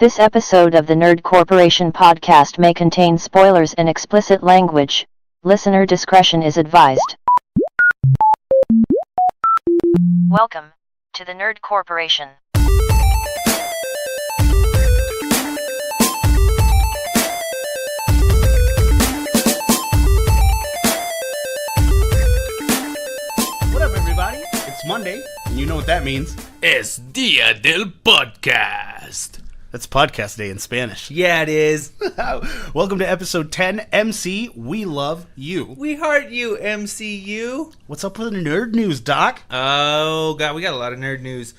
This episode of the Nerd Corporation podcast may contain spoilers and explicit language. Listener discretion is advised. Welcome to the Nerd Corporation. What up, everybody? It's Monday, and you know what that means. Es Día del Podcast. That's podcast day in Spanish. Yeah, it is. Welcome to episode 10, MC, We Love You. We heart you, MCU. What's up with the nerd news, Doc? Oh, God, we got a lot of nerd news.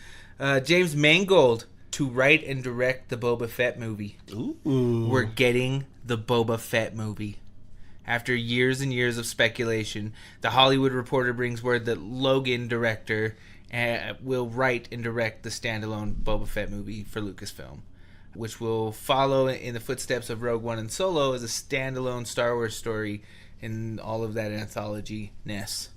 James Mangold to write and direct the Boba Fett movie. Ooh. We're getting the Boba Fett movie. After years and years of speculation, the Hollywood Reporter brings word that Logan, director, will write and direct the standalone Boba Fett movie for Lucasfilm, which will follow in the footsteps of Rogue One and Solo as a standalone Star Wars story in all of that anthology-ness.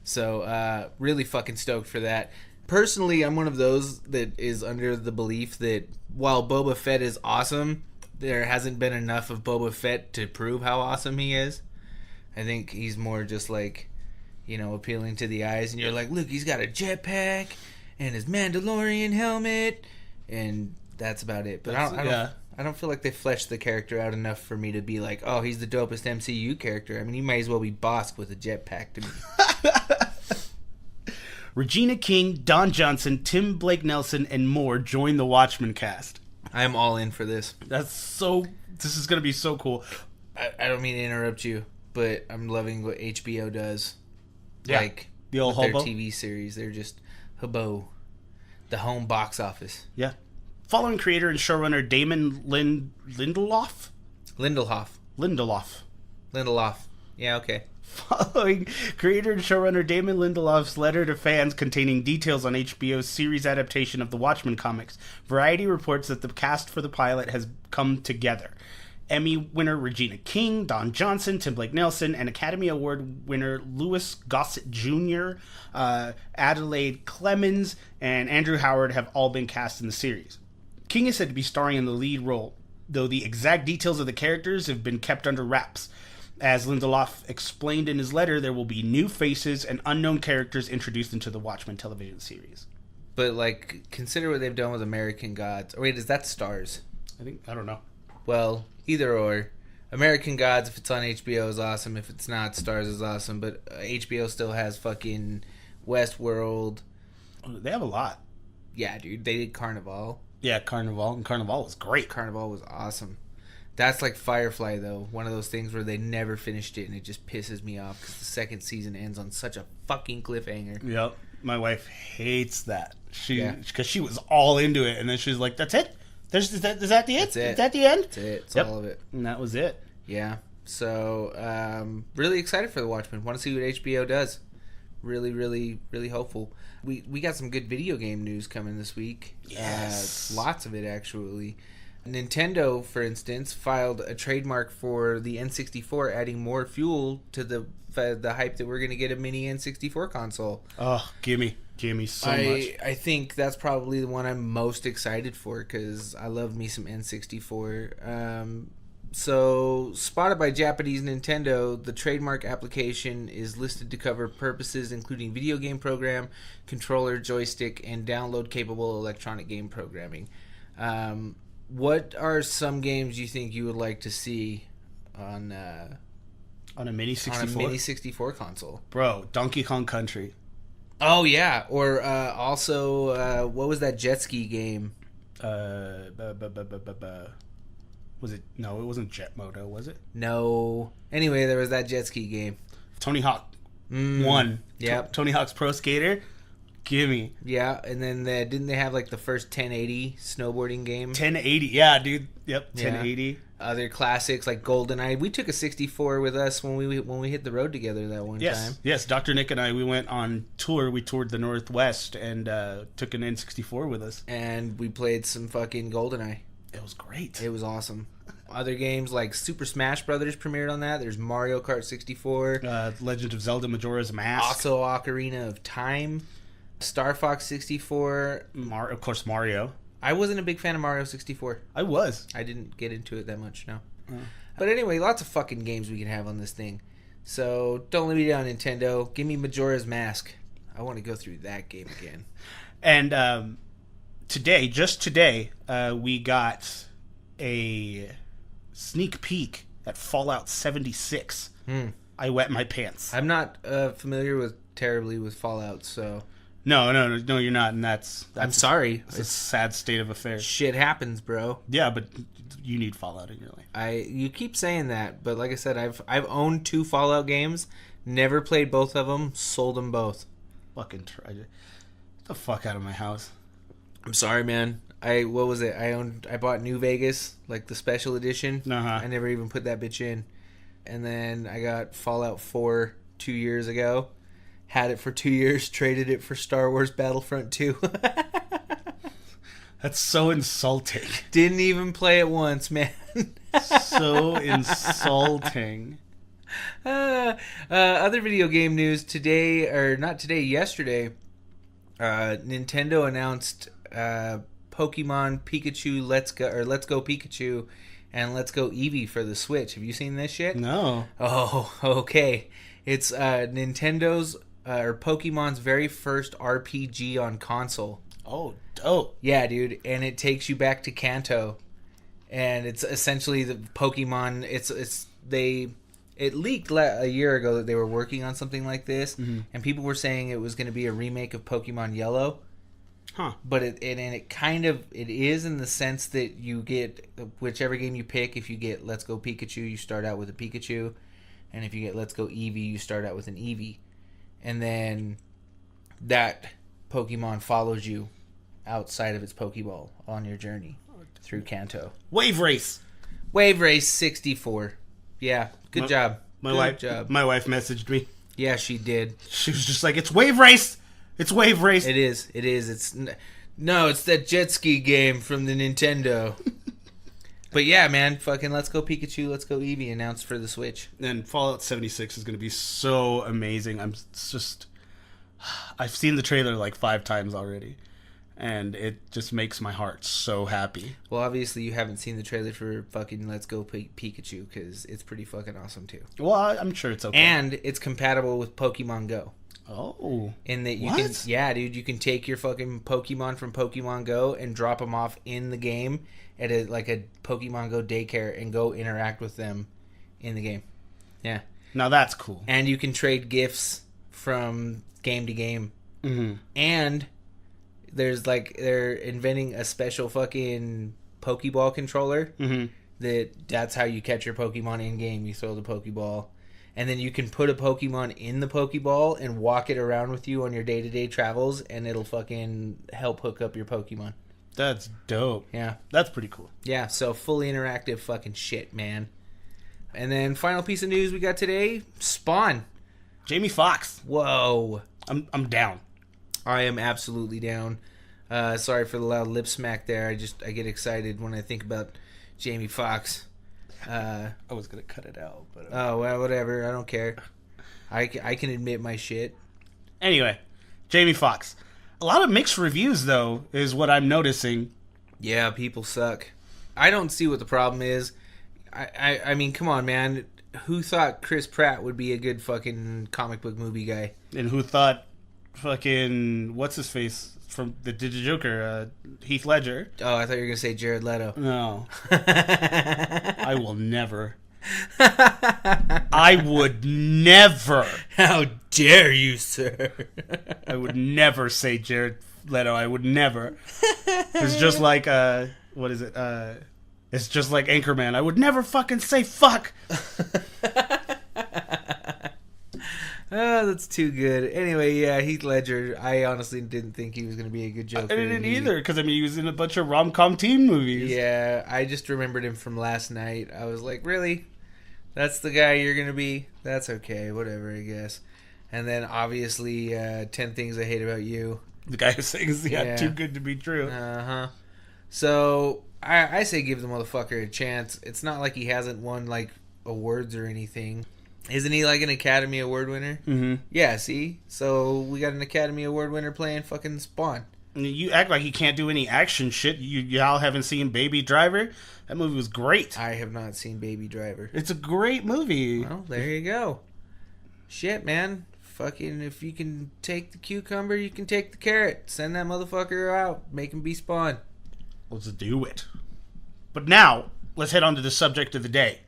So, really fucking stoked for that. Personally, I'm one of those that is under the belief that while Boba Fett is awesome, there hasn't been enough of Boba Fett to prove how awesome he is. I think he's more just like, you know, appealing to the eyes, and you're like, look, he's got a jetpack and his Mandalorian helmet, and that's about it. But I don't feel like they fleshed the character out enough for me to be like, oh, he's the dopest MCU character. I mean, he might as well be Bosk with a jetpack to me. Regina King, Don Johnson, Tim Blake Nelson, and more join the Watchmen cast. I am all in for this. This is going to be so cool. I don't mean to interrupt you, but I'm loving what HBO does. Yeah, like the old with hobo. their TV series. They're just hobo. The home box office. Yeah. Following creator and showrunner Damon Lindelof. Yeah, okay. Following creator and showrunner Damon Lindelof's letter to fans containing details on HBO's series adaptation of the Watchmen comics, Variety reports that the cast for the pilot has come together. Emmy winner Regina King, Don Johnson, Tim Blake Nelson, and Academy Award winner Louis Gossett Jr., Adelaide Clemens, and Andrew Howard have all been cast in the series. King is said to be starring in the lead role, though the exact details of the characters have been kept under wraps. As Lindelof explained in his letter, there will be new faces and unknown characters introduced into the Watchmen television series. But, like, consider what they've done with American Gods. Or wait, is that Stars? I don't know. Well, either or. American Gods, if it's on HBO, is awesome. If it's not, Stars is awesome. But HBO still has fucking Westworld. They have a lot. Yeah, dude. They did Carnival. Yeah, Carnival. And Carnival was great. Carnival was awesome. That's like Firefly, though. One of those things where they never finished it, and it just pisses me off because the second season ends on such a fucking cliffhanger. Yep. My wife hates that. Because she was all into it, and then she's like, that's it? Is that the end? That's it. Is that the end? That's it. It's Yep. all of it. And that was it. Yeah. So, really excited for the Watchmen. Want to see what HBO does. Really, really, really hopeful. We got some good video game news coming this week. Yes. Lots of it, actually. Nintendo, for instance, filed a trademark for the N64, adding more fuel to the hype that we're going to get a mini N64 console. Oh, gimme so much. I think that's probably the one I'm most excited for because I love me some N64. So, spotted by Japanese Nintendo, the trademark application is listed to cover purposes including video game program, controller, joystick, and download-capable electronic game programming. What are some games you think you would like to see on a Mini 64? On a Mini 64 console? Bro, Donkey Kong Country. Oh, yeah. Or also, what was that jet ski game? Was it? No, it wasn't Jet Moto, was it? No. Anyway, there was that jet ski game. Tony Hawk 1. Yep. Tony Hawk's Pro Skater. Gimme. Yeah, and then didn't they have like the first 1080 snowboarding game? 1080, yeah, dude. Yep, 1080. Yeah. Other classics like GoldenEye. We took a 64 with us when we hit the road together that one time. Yes, Dr. Nick and I, we went on tour. We toured the Northwest and took an N64 with us. And we played some fucking GoldenEye. It was great. It was awesome. Other games like Super Smash Brothers premiered on that. There's Mario Kart 64. Legend of Zelda Majora's Mask. Also Ocarina of Time. Star Fox 64. Of course, Mario. I wasn't a big fan of Mario 64. I was. I didn't get into it that much, no. But anyway, lots of fucking games we can have on this thing. So don't let me down, Nintendo. Give me Majora's Mask. I want to go through that game again. And just today, we got a sneak peek at Fallout 76. I wet my pants. I'm not familiar terribly with Fallout, so... No, you're not, and that's I'm sorry. It's a sad state of affairs. Shit happens, bro. Yeah, but you need Fallout in your life. You keep saying that, but like I said, I've owned 2 Fallout games, never played both of them, sold them both. Fucking try to get the fuck out of my house. I'm sorry, man. What was it? I bought New Vegas, like the special edition. I never even put that bitch in. And then I got Fallout 4 2 years ago. Had it for 2 years, traded it for Star Wars Battlefront 2. That's so insulting. Didn't even play it once, man. So insulting. Other video game news today, or not today, yesterday, Nintendo announced Pokemon Pikachu Let's Go Pikachu and Let's Go Eevee for the Switch. Have you seen this shit? No. Oh, okay. It's Nintendo's or Pokemon's very first RPG on console. Oh, dope. Yeah, dude, and it takes you back to Kanto, and it's essentially the Pokemon. It leaked a year ago that they were working on something like this, and people were saying it was going to be a remake of Pokemon Yellow. Huh. But it is in the sense that you get whichever game you pick. If you get Let's Go Pikachu, you start out with a Pikachu, and if you get Let's Go Eevee, you start out with an Eevee, and then that Pokemon follows you outside of its Pokeball on your journey through Kanto. Wave Race 64. Yeah, good job. My wife messaged me. Yeah, she did. She was just like, "It's Wave Race. It's Wave Race." It is. It's that jet ski game from the Nintendo. But yeah, man, fucking Let's Go Pikachu, Let's Go Eevee announced for the Switch. And Fallout 76 is going to be so amazing. I've seen the trailer like 5 times already, and it just makes my heart so happy. Well, obviously you haven't seen the trailer for fucking Let's Go Pikachu, because it's pretty fucking awesome too. Well, I'm sure it's okay. And it's compatible with Pokemon Go. Oh. In that you can, yeah, dude, you can take your fucking Pokemon from Pokemon Go and drop them off in the game at a Pokemon Go daycare and go interact with them in the game. Yeah. Now that's cool. And you can trade gifts from game to game. Mm-hmm. And there's they're inventing a special fucking Pokeball controller. Mm-hmm. That's how you catch your Pokemon in game. You throw the Pokeball, and then you can put a Pokemon in the Pokeball and walk it around with you on your day-to-day travels, and it'll fucking help hook up your Pokemon. That's dope. Yeah. That's pretty cool. Yeah, so fully interactive fucking shit, man. And then final piece of news we got today, Spawn. Jamie Foxx. Whoa. I'm down. I am absolutely down. Sorry for the loud lip smack there. I get excited when I think about Jamie Foxx. I was going to cut it out. But oh, well, whatever. I don't care. I can admit my shit. Anyway, Jamie Foxx. A lot of mixed reviews, though, is what I'm noticing. Yeah, people suck. I don't see what the problem is. I mean, come on, man. Who thought Chris Pratt would be a good fucking comic book movie guy? And who thought fucking, what's his face from the Joker, Heath Ledger? Oh, I thought you were going to say Jared Leto. No. I will never. I would never. How dare you, sir? I would never say Jared Leto. I would never. It's just like, what is it? It's just like Anchorman. I would never fucking say fuck. Oh, that's too good. Anyway, yeah, Heath Ledger. I honestly didn't think he was going to be a good Joker. I didn't either, because I mean, he was in a bunch of rom-com teen movies. Yeah, I just remembered him from last night. I was like, really? That's the guy you're going to be? That's okay, whatever, I guess. And then, obviously, 10 Things I Hate About You. The guy who sings, yeah, Too Good to Be True. Uh-huh. So, I say give the motherfucker a chance. It's not like he hasn't won, like, awards or anything. Isn't he like an Academy Award winner? Mm-hmm. Yeah, see? So we got an Academy Award winner playing fucking Spawn. You act like you can't do any action shit. Y'all haven't seen Baby Driver? That movie was great. I have not seen Baby Driver. It's a great movie. Well, there you go. Shit, man. Fucking, if you can take the cucumber, you can take the carrot. Send that motherfucker out. Make him be Spawn. Let's do it. But now, let's head on to the subject of the day.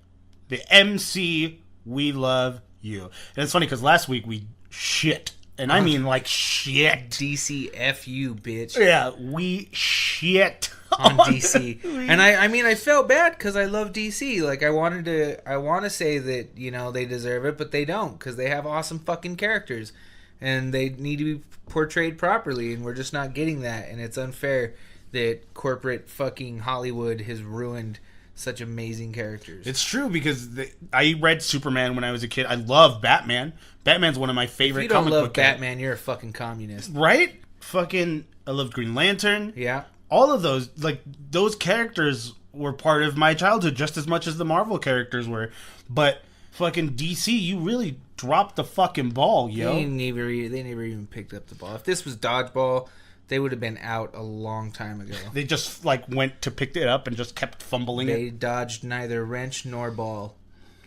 The MC We Love You. And it's funny because last week we shit. And I mean like shit. DCFU, bitch. Yeah, we shit on DC. And I mean, I felt bad because I love DC. Like, I want to say that, you know, they deserve it, but they don't, because they have awesome fucking characters. And they need to be portrayed properly, and we're just not getting that. And it's unfair that corporate fucking Hollywood has ruined such amazing characters. It's true, because I read Superman when I was a kid. I love Batman. Batman's one of my favorite comic book characters. If you don't love Batman, you're a fucking communist. Right? Fucking, I loved Green Lantern. Yeah. All of those, like, those characters were part of my childhood just as much as the Marvel characters were. But fucking DC, you really dropped the fucking ball, yo. They never even picked up the ball. If this was dodgeball, they would have been out a long time ago. They just, like, went to pick it up and just kept fumbling it. They dodged neither wrench nor ball.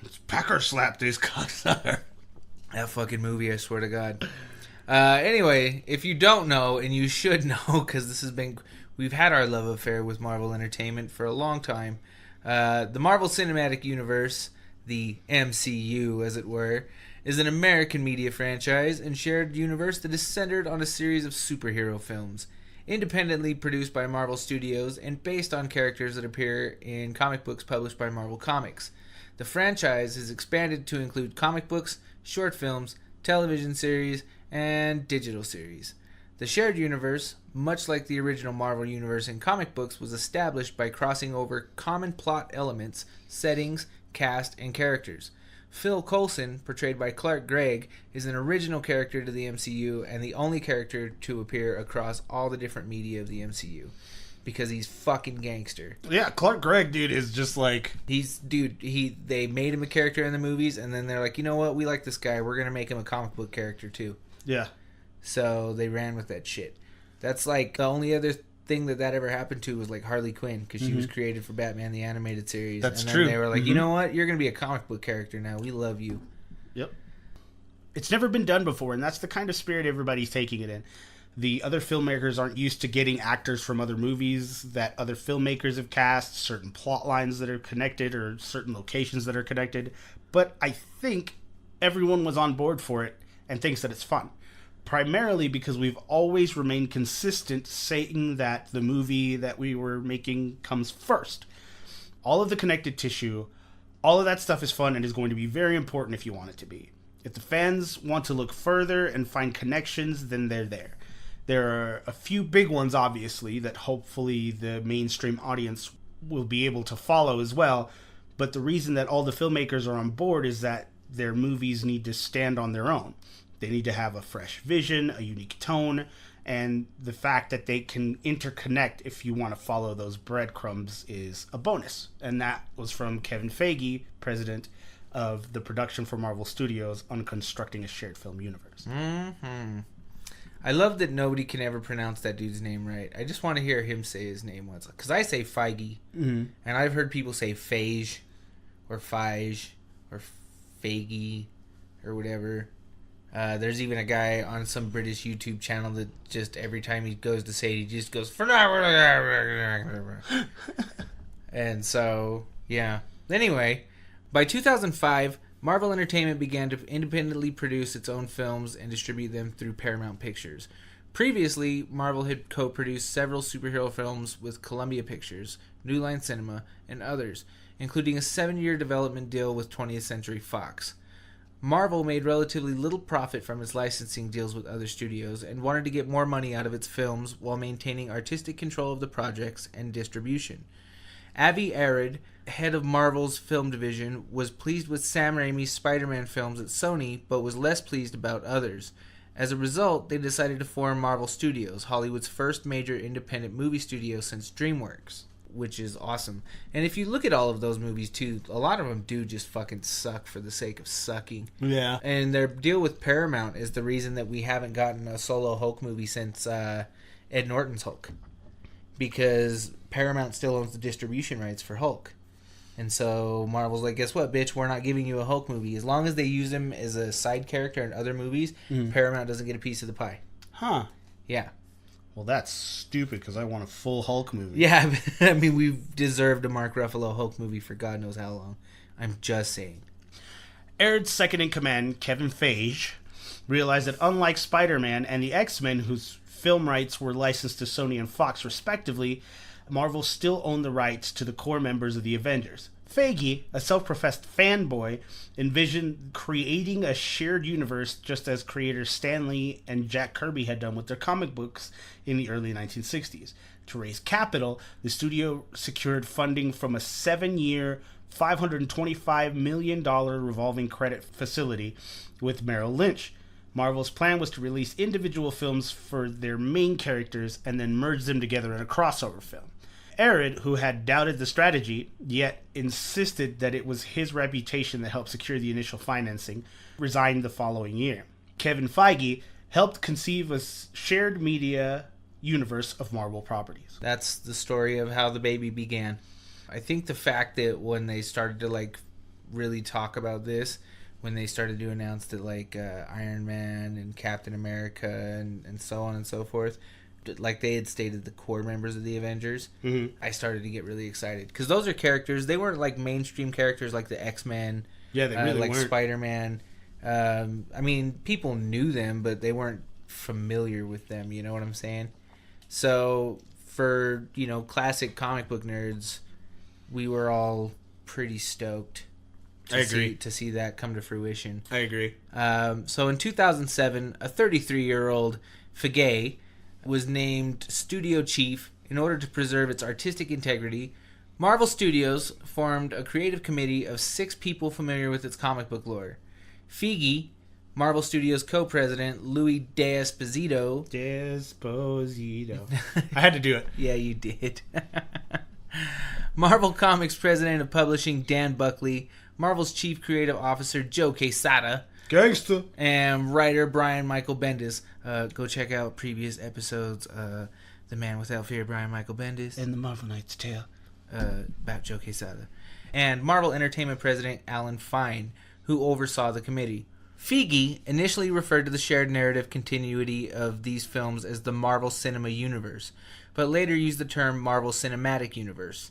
It's Packer slap this cocksucker. That fucking movie, I swear to God. Anyway, if you don't know, and you should know, because we've had our love affair with Marvel Entertainment for a long time. The Marvel Cinematic Universe, the MCU, as it were, is an American media franchise and shared universe that is centered on a series of superhero films, independently produced by Marvel Studios and based on characters that appear in comic books published by Marvel Comics. The franchise has expanded to include comic books, short films, television series, and digital series. The shared universe, much like the original Marvel universe in comic books, was established by crossing over common plot elements, settings, cast, and characters. Phil Coulson, portrayed by Clark Gregg, is an original character to the MCU and the only character to appear across all the different media of the MCU. Because he's fucking gangster. Yeah, Clark Gregg, dude, is just like... They made him a character in the movies, and then they're like, you know what, we like this guy, we're going to make him a comic book character too. Yeah. So they ran with that shit. That's like, the only other thing that ever happened to was like Harley Quinn, because she was created for Batman the Animated Series. That's and then true. They were like, you know what, you're going to be a comic book character now, we love you. Yep. It's never been done before, and that's the kind of spirit everybody's taking it in. The other filmmakers aren't used to getting actors from other movies that other filmmakers have cast, certain plot lines that are connected, or certain locations that are connected. But I think everyone was on board for it and thinks that it's fun. Primarily because we've always remained consistent saying that the movie that we were making comes first. All of the connected tissue, all of that stuff is fun and is going to be very important if you want it to be. If the fans want to look further and find connections, then they're there. There are a few big ones, obviously, that hopefully the mainstream audience will be able to follow as well. But the reason that all the filmmakers are on board is that their movies need to stand on their own. They need to have a fresh vision, a unique tone, and the fact that they can interconnect if you want to follow those breadcrumbs is a bonus. And that was from Kevin Feige, president of the production for Marvel Studios, on constructing a shared film universe. Mm-hmm. I love that nobody can ever pronounce that dude's name right. I just want to hear him say his name once. Because I say Feige, and I've heard people say Feige, or Feige, or Feige, or whatever. There's even a guy on some British YouTube channel that just every time he goes to say it, he just goes, and so, yeah. Anyway, by 2005... Marvel Entertainment began to independently produce its own films and distribute them through Paramount Pictures. Previously, Marvel had co-produced several superhero films with Columbia Pictures, New Line Cinema, and others, including a 7-year development deal with 20th Century Fox. Marvel made relatively little profit from its licensing deals with other studios and wanted to get more money out of its films while maintaining artistic control of the projects and distribution. Avi Arad, head of Marvel's film division, was pleased with Sam Raimi's Spider-Man films at Sony, but was less pleased about others. As a result, they decided to form Marvel Studios, Hollywood's first major independent movie studio since DreamWorks, which is awesome. And if you look at all of those movies, too, a lot of them do just fucking suck for the sake of sucking. Yeah. And their deal with Paramount is the reason that we haven't gotten a solo Hulk movie since Ed Norton's Hulk, because Paramount still owns the distribution rights for Hulk. And so Marvel's like, guess what, bitch? We're not giving you a Hulk movie. As long as they use him as a side character in other movies, Paramount doesn't get a piece of the pie. Huh. Yeah. Well, that's stupid because I want a full Hulk movie. Yeah, I mean, we've deserved a Mark Ruffalo Hulk movie for God knows how long. I'm just saying. Aird's second-in-command, Kevin Feige, realized that unlike Spider-Man and the X-Men, whose film rights were licensed to Sony and Fox respectively, Marvel still owned the rights to the core members of the Avengers. Feige, a self-professed fanboy, envisioned creating a shared universe just as creators Stan Lee and Jack Kirby had done with their comic books in the early 1960s. To raise capital, the studio secured funding from a 7-year, $525 million revolving credit facility with Merrill Lynch. Marvel's plan was to release individual films for their main characters and then merge them together in a crossover film. Arid, who had doubted the strategy, yet insisted that it was his reputation that helped secure the initial financing, resigned the following year. Kevin Feige helped conceive a shared media universe of Marvel properties. That's the story of how the baby began. I think the fact that when they started to really talk about this, when they started to announce that Iron Man and Captain America and so on and so forth, like they had stated the core members of the Avengers, I started to get really excited because those are characters. They weren't like mainstream characters like the X-Men, yeah, they really weren't. Spider-Man. I mean, people knew them, but they weren't familiar with them. You know what I'm saying? So for classic comic book nerds, we were all pretty stoked. To see that come to fruition. I agree. So in 2007, a 33-year-old Feige was named studio chief in order to preserve its artistic integrity. Marvel Studios formed a creative committee of 6 people familiar with its comic book lore. Feige, Marvel Studios co-president Louis D'Esposito. I had to do it. Yeah, you did. Marvel Comics president of publishing Dan Buckley, Marvel's chief creative officer Joe Quesada, Gangsta, and writer Brian Michael Bendis. Go check out previous episodes. The Man Without Fear, Brian Michael Bendis, and the Marvel Knight's Tale, about Joe Quesada, and Marvel Entertainment president Alan Fine, who oversaw the committee. Feige initially referred to the shared narrative continuity of these films as the Marvel Cinema Universe, but later used the term Marvel Cinematic Universe.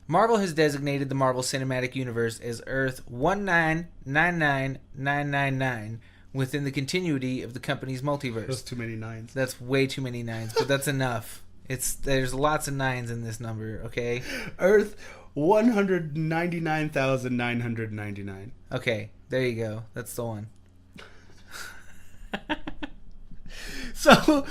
Marvel has designated the Marvel Cinematic Universe as Earth 1999999 within the continuity of the company's multiverse. That's too many nines. That's way too many nines, but that's enough. There's lots of nines in this number, okay? Earth 199,999. Okay, there you go. That's the one. So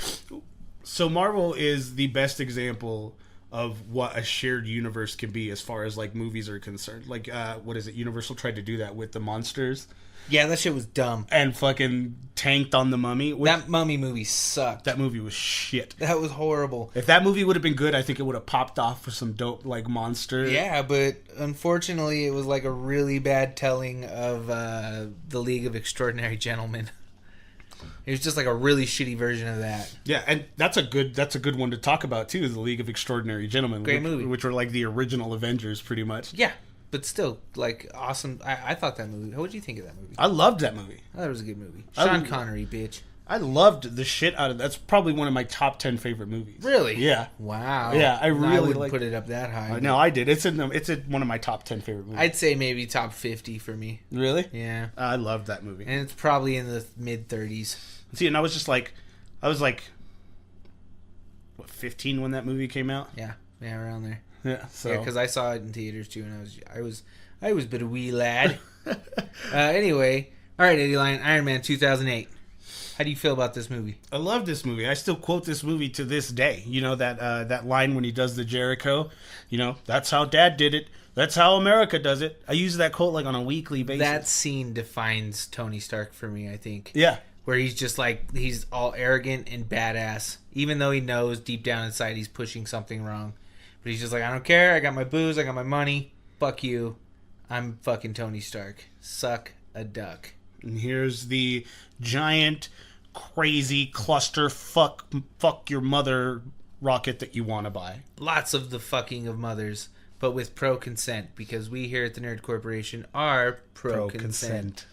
Marvel is the best example of what a shared universe can be as far as movies are concerned. What is it? Universal tried to do that with the monsters. Yeah, that shit was dumb. And fucking tanked on the Mummy. That Mummy movie sucked. That movie was shit. That was horrible. If that movie would have been good, I think it would have popped off for some dope monster. Yeah, but unfortunately it was a really bad telling of the League of Extraordinary Gentlemen. It was just a really shitty version of that. Yeah, and that's a good one to talk about too, is the League of Extraordinary Gentlemen. Great movie. Which were the original Avengers pretty much. Yeah, but still, awesome. I thought that movie. What did you think of that movie? I loved that movie. I thought it was a good movie. Sean Connery, bitch. I loved the shit out of that. That's probably one of my top 10 favorite movies. Really? Yeah. Wow. Yeah, I really wouldn't put it up that high. No, I did. It's in one of my top 10 favorite movies. I'd say maybe top 50 for me. Really? Yeah. I loved that movie. And it's probably in the mid-30s. See, and I was just what, 15 when that movie came out? Yeah, around there. Yeah, so. Yeah, because I saw it in theaters too, and I was a bit of a wee lad. Anyway, all right, Eddie Lion, Iron Man 2008. How do you feel about this movie? I love this movie. I still quote this movie to this day. You know that line when he does the Jericho. That's how Dad did it. That's how America does it. I use that quote on a weekly basis. That scene defines Tony Stark for me, I think. Yeah. Where he's just he's all arrogant and badass, even though he knows deep down inside he's pushing something wrong. But he's just I don't care. I got my booze. I got my money. Fuck you. I'm fucking Tony Stark. Suck a duck. And here's the giant crazy cluster fuck your mother rocket that you want to buy. Lots of the fucking of mothers, but with pro consent, because we here at the Nerd Corporation are pro consent.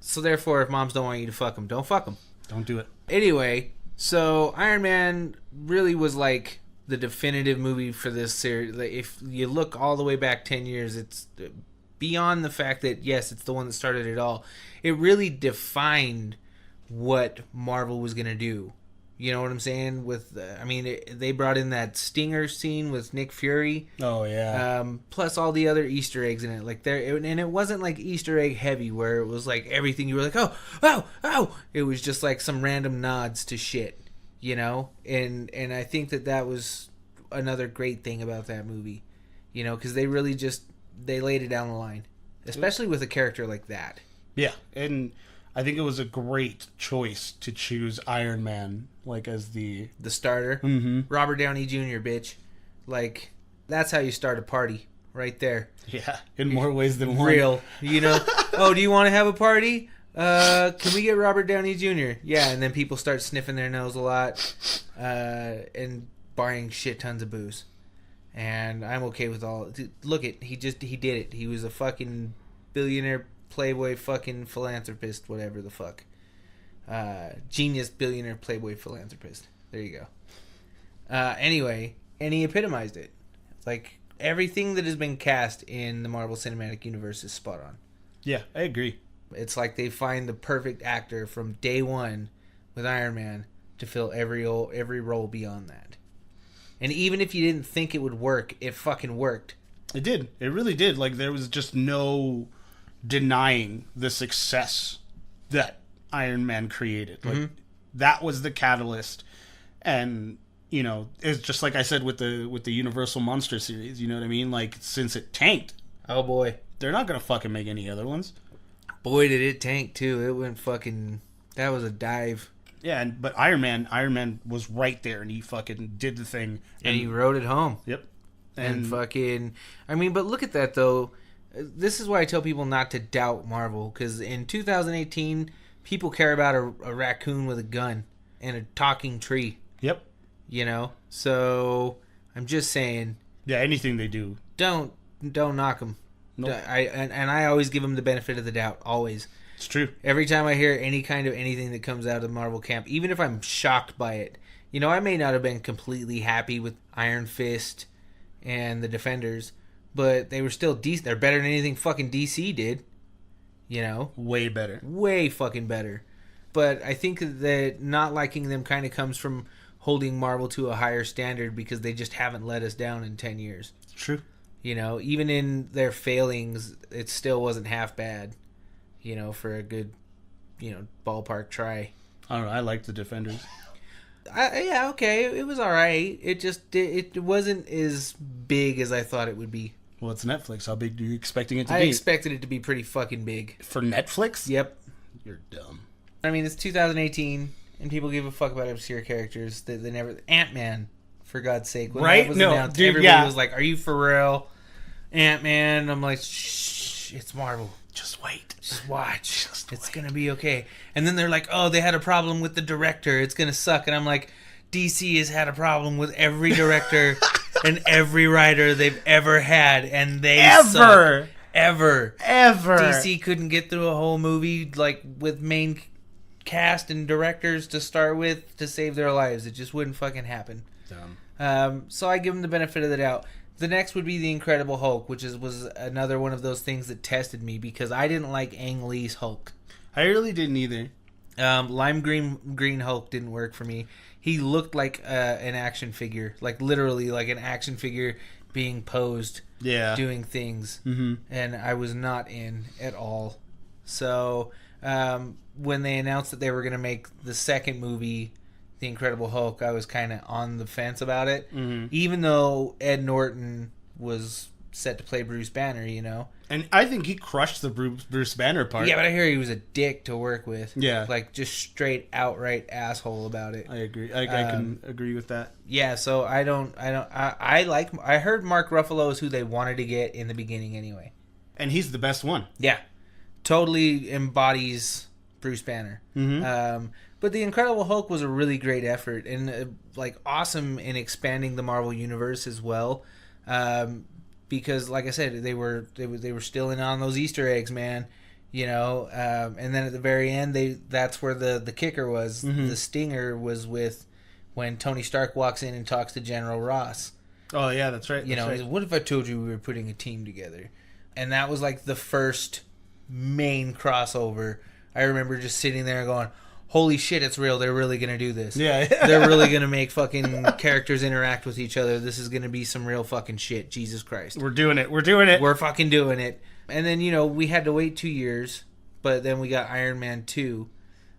So therefore, if moms don't want you to fuck them, don't fuck them. Don't do it. Anyway, so Iron Man really was like the definitive movie for this series. Like, if you look all the way back 10 years, it's beyond the fact that, yes, it's the one that started it all. It really defined what Marvel was going to do. You know what I'm saying? They brought in that Stinger scene with Nick Fury. Oh, yeah. Plus all the other Easter eggs in it. And it wasn't like Easter egg heavy where it was like everything you were like, oh. It was just like some random nods to shit, you know? And I think that was another great thing about that movie, you know, because they really they laid it down the line, especially with a character like that. Yeah, and I think it was a great choice to choose Iron Man as the starter. Mm-hmm. Robert Downey Jr., bitch. Like, that's how you start a party, right there. Yeah, in more ways than one. Real, you know. Oh, do you want to have a party? Can we get Robert Downey Jr.? Yeah, and then people start sniffing their nose a lot, and buying shit tons of booze. And I'm okay with all. Look it, he did it. He was a fucking billionaire, playboy, fucking philanthropist, whatever the fuck. Genius, billionaire, playboy, philanthropist. There you go. Anyway, and he epitomized it. Like, everything that has been cast in the Marvel Cinematic Universe is spot on. Yeah, I agree. It's like they find the perfect actor from day one with Iron Man to fill every role beyond that. And even if you didn't think it would work, it fucking worked. It did. It really did. Like, there was just no denying the success that Iron Man created. Like, that was the catalyst. And, you know, it's just like I said with the Universal Monster series, you know what I mean? Like, since it tanked, oh boy, they're not gonna fucking make any other ones. Boy, did it tank too. It went fucking, that was a dive. Yeah, but Iron Man was right there, and he fucking did the thing, and he rode it home. Yep. And fucking, I mean, but look at that though. This is why I tell people not to doubt Marvel, because in 2018, people care about a raccoon with a gun and a talking tree. Yep. You know, so I'm just saying. Yeah, anything they do, don't knock them. Nope. I always give them the benefit of the doubt. Always. It's true. Every time I hear any kind of anything that comes out of Marvel camp, even if I'm shocked by it, you know, I may not have been completely happy with Iron Fist and the Defenders, but they were still decent. They're better than anything fucking DC did. You know? Way better. Way fucking better. But I think that not liking them kind of comes from holding Marvel to a higher standard because they just haven't let us down in 10 years. It's true. You know, even in their failings, it still wasn't half bad. You know, for a good, you know, ballpark try. I don't know. I liked the Defenders. Yeah, okay. It was all right. It just it wasn't as big as I thought it would be. Well, it's Netflix. How big are you expecting it to be? I expected it to be pretty fucking big. For Netflix? Yep. You're dumb. I mean, it's 2018, and people give a fuck about obscure characters. They never... Ant-Man, for God's sake. When right? that was No, announced, dude, everybody was like, are you for real? Ant-Man. I'm like, shh, it's Marvel. Just wait. Just watch. It's going to be okay. And then they're like, oh, they had a problem with the director. It's going to suck. And I'm like, DC has had a problem with every director and every writer they've ever had. And they suck. Ever. DC couldn't get through a whole movie like with main cast and directors to start with to save their lives. It just wouldn't fucking happen. So I give them the benefit of the doubt. The next would be The Incredible Hulk, which was another one of those things that tested me because I didn't like Ang Lee's Hulk. I really didn't either. Lime green Hulk didn't work for me. He looked like an action figure, like literally like an action figure being posed, doing things, and I was not in at all. So when they announced that they were going to make the second movie, The Incredible Hulk, I was kind of on the fence about it, even though Ed Norton was set to play Bruce Banner, you know. And I think he crushed the Bruce Banner part. Yeah, but I hear he was a dick to work with. Yeah. Like, just straight outright asshole about it. I agree. I can agree with that. Yeah, so I heard Mark Ruffalo is who they wanted to get in the beginning anyway. And he's the best one. Yeah. Totally embodies Bruce Banner. Mm-hmm. But the Incredible Hulk was a really great effort and like awesome in expanding the Marvel universe as well. Because, like I said, they were still in on those Easter eggs, man. You know, and then at the very end, that's where the kicker was. Mm-hmm. The stinger was with when Tony Stark walks in and talks to General Ross. Oh yeah, that's right. You know, right. What if I told you we were putting a team together? And that was like the first main crossover. I remember just sitting there and going, holy shit, it's real. They're really going to do this. Yeah. They're really going to make fucking characters interact with each other. This is going to be some real fucking shit. Jesus Christ. We're doing it. We're doing it. We're fucking doing it. And then, you know, we had to wait 2 years, but then we got Iron Man 2,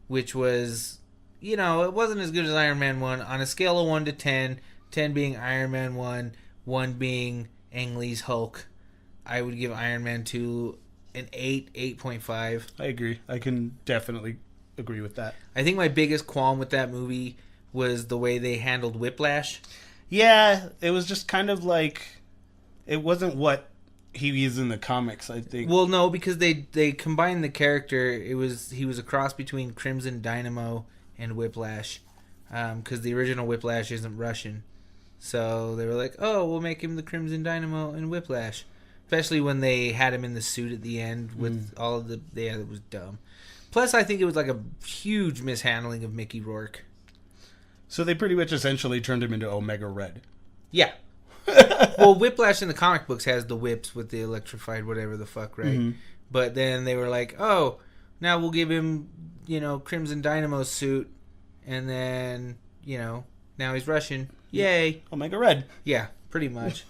which was, you know, it wasn't as good as Iron Man 1. On a scale of 1 to 10, 10 being Iron Man 1, 1 being Ang Lee's Hulk, I would give Iron Man 2 an 8, 8.5. I agree. I can definitely agree with that. I think my biggest qualm with that movie was the way they handled Whiplash. Yeah, it was just kind of like, it wasn't what he is in the comics, I think. Well, no, because they combined the character. He was a cross between Crimson Dynamo and Whiplash, because the original Whiplash isn't Russian. So they were like, oh, we'll make him the Crimson Dynamo and Whiplash. Especially when they had him in the suit at the end with all of the... Yeah, it was dumb. Plus, I think it was like a huge mishandling of Mickey Rourke. So they pretty much essentially turned him into Omega Red. Yeah. Well, Whiplash in the comic books has the whips with the electrified whatever the fuck, right? Mm-hmm. But then they were like, oh, now we'll give him, you know, Crimson Dynamo's suit, and then, you know, now he's Russian. Yay. Omega Red. Yeah, pretty much.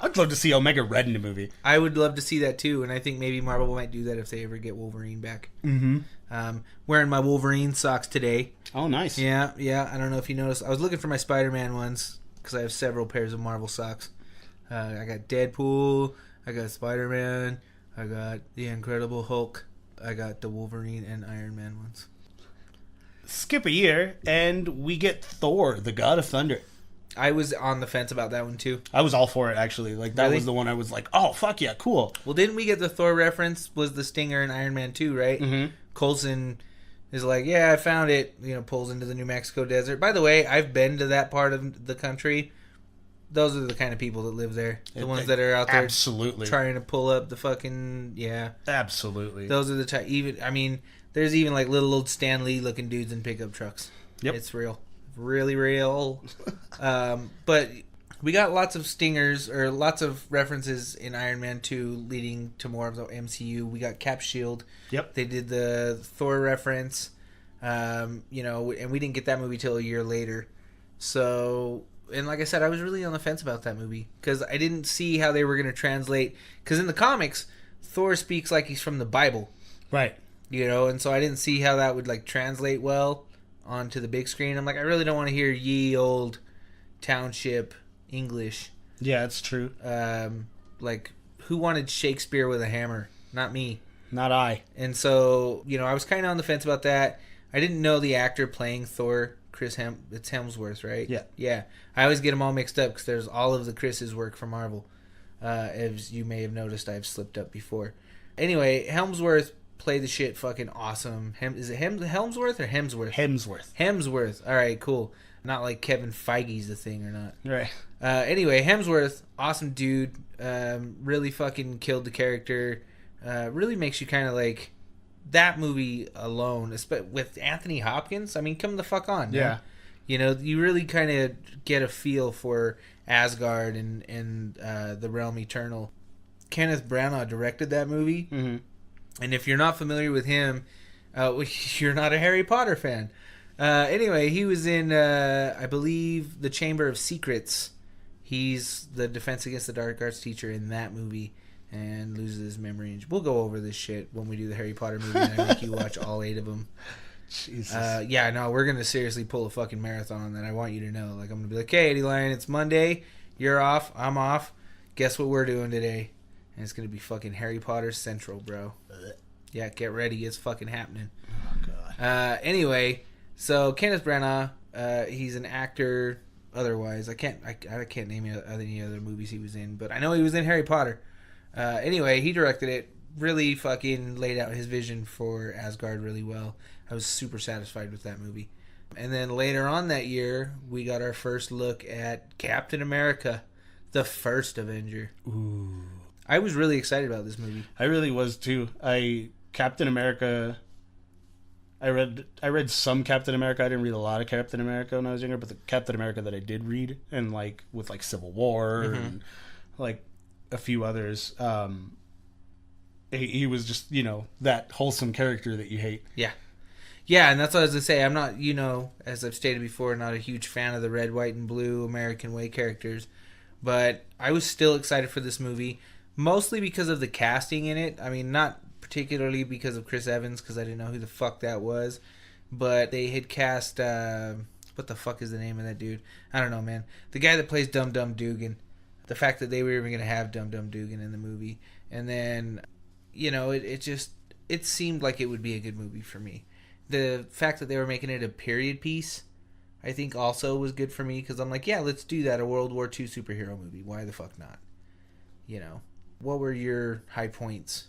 I'd love to see Omega Red in a movie. I would love to see that too, and I think maybe Marvel might do that if they ever get Wolverine back. Mm-hmm. Wearing my Wolverine socks today. Oh, nice. Yeah. I don't know if you noticed. I was looking for my Spider-Man ones because I have several pairs of Marvel socks. I got Deadpool. I got Spider-Man. I got the Incredible Hulk. I got the Wolverine and Iron Man ones. Skip a year, and we get Thor, the God of Thunder. I was on the fence about that one too. I was all for it, actually. Like, that Really? was the one I was like, oh, fuck yeah, cool. Well, didn't we get the Thor reference? Was the Stinger in Iron Man 2, right? Mm-hmm. Coulson is like, yeah, I found it. You know, pulls into the New Mexico desert. By the way, I've been to that part of the country. Those are the kind of people that live there. The ones that are out there absolutely trying to pull up the fucking, yeah. Absolutely. Those are the type, even, I mean, there's even like little old Stan Lee looking dudes in pickup trucks. Yep. It's real. Really real. But we got lots of stingers, or lots of references in Iron Man 2 leading to more of the MCU. We got Cap Shield. Yep. They did the Thor reference. You know, and we didn't get that movie till a year later. So, and like I said, I was really on the fence about that movie because I didn't see how they were going to translate. Because in the comics, Thor speaks like he's from the Bible. Right. You know, and so I didn't see how that would like translate well onto the big screen. I'm like, I really don't want to hear ye old township English. Yeah, it's true. Like, who wanted Shakespeare with a hammer? Not me. Not I. And so, you know, I was kind of on the fence about that. I didn't know the actor playing Thor, it's Hemsworth, right? Yeah. Yeah. I always get them all mixed up because there's all of the Chris's work for Marvel. As you may have noticed, I've slipped up before. Anyway, Hemsworth played the shit fucking awesome. Is it Helmsworth or Hemsworth? Hemsworth. All right, cool. Not like Kevin Feige's the thing or not. Right. Anyway, Hemsworth, awesome dude. Really fucking killed the character. Really makes you kind of like that movie alone, with Anthony Hopkins. I mean, come the fuck on. Yeah. Man. You know, you really kind of get a feel for Asgard and the Realm Eternal. Kenneth Branagh directed that movie. Mm-hmm. And if you're not familiar with him, you're not a Harry Potter fan. Anyway, he was in, I believe, The Chamber of Secrets. He's the Defense Against the Dark Arts teacher in that movie and loses his memory. We'll go over this shit when we do the Harry Potter movie and I make you watch all 8 of them. Jesus. Yeah, no, we're going to seriously pull a fucking marathon on that. I want you to know. Like, I'm going to be like, hey, Eddie Lion, it's Monday. You're off. I'm off. Guess what we're doing today? And it's going to be fucking Harry Potter Central, bro. Yeah, get ready. It's fucking happening. Oh, God. Anyway, so Kenneth Branagh, he's an actor otherwise. I can't name any other movies he was in, but I know he was in Harry Potter. Anyway, he directed it. really fucking laid out his vision for Asgard really well. I was super satisfied with that movie. And then later on that year, we got our first look at Captain America, the first Avenger. Ooh. I was really excited about this movie. I really was too. Captain America. I read some Captain America. I didn't read a lot of Captain America when I was younger, but the Captain America that I did read, and like with like Civil War and like a few others, he was just, you know, that wholesome character that you hate. Yeah. Yeah, and that's what I was going to say. I'm not, you know, as I've stated before, not a huge fan of the red, white, and blue American Way characters. But I was still excited for this movie, mostly because of the casting in it. I mean, not particularly because of Chris Evans, because I didn't know who the fuck that was. But they had cast, what the fuck is the name of that dude? I don't know, man. The guy that plays Dum Dum Dugan. The fact that they were even going to have Dum Dum Dugan in the movie. And then, you know, it seemed like it would be a good movie for me. The fact that they were making it a period piece, I think also was good for me, because I'm like, yeah, let's do that, a World War II superhero movie. Why the fuck not? You know, what were your high points?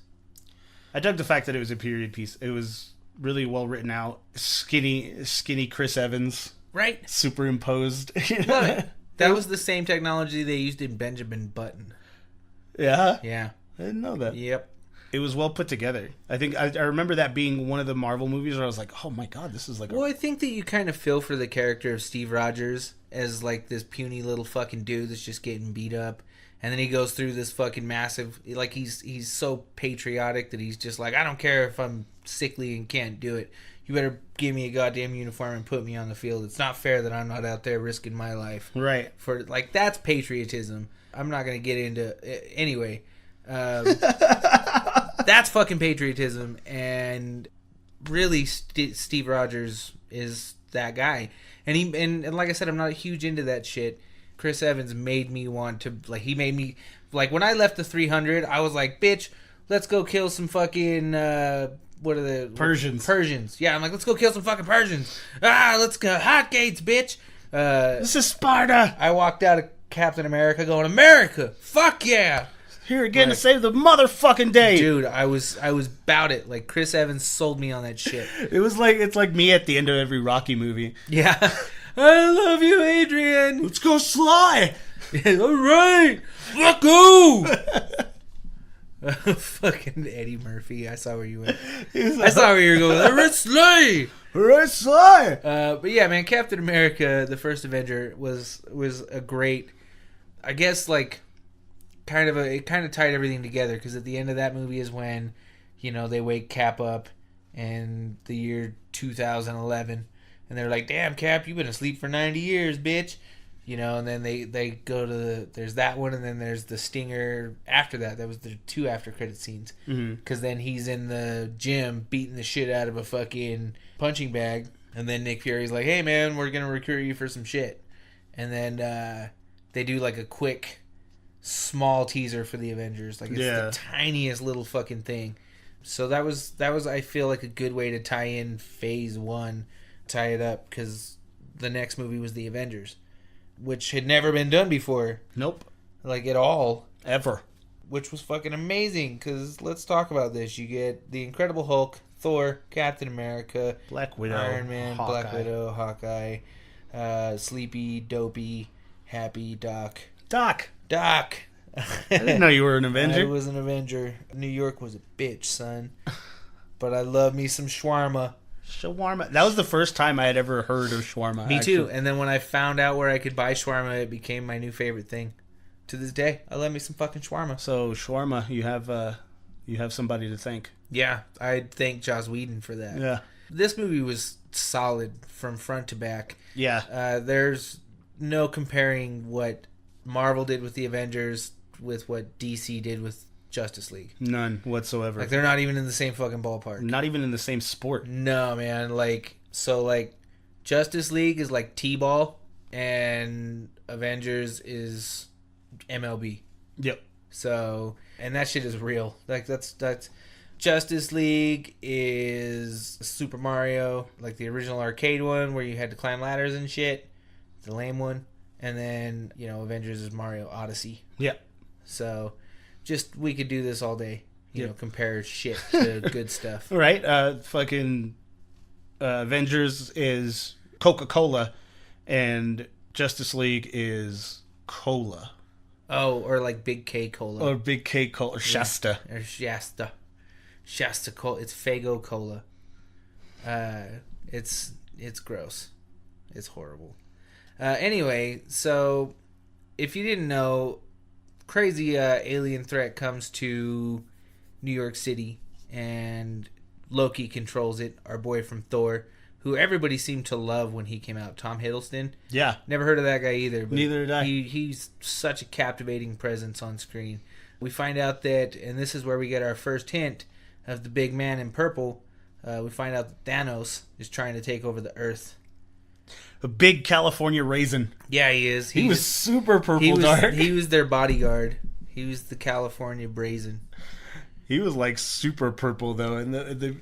I dug the fact that it was a period piece. It was really well written out. Skinny Chris Evans, right? Superimposed. Love it. That was the same technology they used in Benjamin Button. Yeah, yeah, I didn't know that. Yep. It was well put together. I think I remember that being one of the Marvel movies where I was like, oh my god, this is like... Well, I think that you kind of feel for the character of Steve Rogers as like this puny little fucking dude that's just getting beat up. And then he goes through this fucking massive... Like, he's so patriotic that he's just like, I don't care if I'm sickly and can't do it. You better give me a goddamn uniform and put me on the field. It's not fair that I'm not out there risking my life. Right. For like, that's patriotism. I'm not going to get into... Anyway... that's fucking patriotism, and really Steve Rogers is that guy. And he and like I said, I'm not huge into that shit. Chris Evans made me want to, like, he made me, like, when I left the 300, I was like, bitch, let's go kill some fucking what are the Persians. Yeah, I'm like, let's go kill some fucking Persians. Let's go hot gates, bitch. This is Sparta. I walked out of Captain America going, America, fuck yeah. Here again to save the motherfucking day. Dude, I was about it. Like, Chris Evans sold me on that shit. It's like me at the end of every Rocky movie. Yeah. I love you, Adrian. Let's go Sly. All right. Let's go. Fucking Eddie Murphy. I saw where you went. I saw where you were going. All right, Sly. All right, Sly. But yeah, man, Captain America, the first Avenger, was a great, I guess, like, it kind of tied everything together, because at the end of that movie is when, you know, they wake Cap up in the year 2011, and they're like, damn, Cap, you've been asleep for 90 years, bitch. You know, and then they go to there's that one, and then there's the stinger after that. That was the 2 after credit scenes, because then he's in the gym beating the shit out of a fucking punching bag, and then Nick Fury's like, hey man, we're gonna recruit you for some shit, and then they do like a quick small teaser for the Avengers, like it's the tiniest little fucking thing. So that was I feel like a good way to tie in phase 1, tie it up, because the next movie was the Avengers, which had never been done before. Nope. Like, at all. Ever. Which was fucking amazing, because let's talk about this. You get the Incredible Hulk, Thor, Captain America, Black Widow, Iron Man, Hawkeye. Black Widow, Hawkeye, Sleepy, Dopey, Happy, Doc. I didn't know you were an Avenger. I was an Avenger. New York was a bitch, son. But I love me some shawarma. That was the first time I had ever heard of shawarma. Me too. And then when I found out where I could buy shawarma, it became my new favorite thing. To this day, I love me some fucking shawarma. So shawarma, you have somebody to thank. Yeah, I'd thank Joss Whedon for that. Yeah. This movie was solid from front to back. Yeah. There's no comparing what Marvel did with the Avengers with what DC did with Justice League. None whatsoever. Like, they're not even in the same fucking ballpark. Not even in the same sport. No, man. Like, so, like, Justice League is like T-ball, and Avengers is MLB. Yep. So, and that shit is real. Like, that's Justice League is Super Mario, like the original arcade one where you had to climb ladders and shit. The lame one. And then, you know, Avengers is Mario Odyssey. Yeah. So, just, we could do this all day. you know, compare shit to good stuff. Right? Fucking Avengers is Coca-Cola, and Justice League is Cola. Oh, or like Big K Cola. Or Big K Cola. Or Shasta. Yeah. Or Shasta. Shasta Cola. It's Fago Cola. It's gross. It's horrible. Anyway, so if you didn't know, crazy alien threat comes to New York City, and Loki controls it. Our boy from Thor, who everybody seemed to love when he came out, Tom Hiddleston. Yeah. Never heard of that guy either. But neither did I. He's such a captivating presence on screen. We find out that, and this is where we get our first hint of the big man in purple. We find out that Thanos is trying to take over the Earth. A big California raisin. Yeah, he is. He was super purple dark. He was their bodyguard. He was the California Brazen. He was like super purple though, and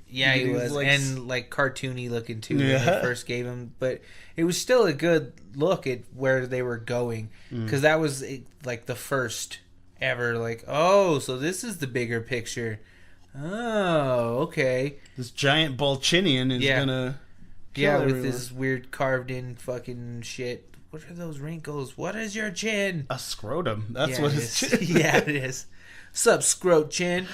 he was, like, and like cartoony looking too. Yeah. When they first gave him, but it was still a good look at where they were going, because that was like the first ever. Like, oh, so this is the bigger picture. Oh, okay. This giant Balchinian is gonna. Yeah, with everyone. this weird carved in fucking shit. What are those wrinkles? What is your chin? A scrotum. That's Yeah, what it his is. chin. Yeah, it is. Sup, scrot chin?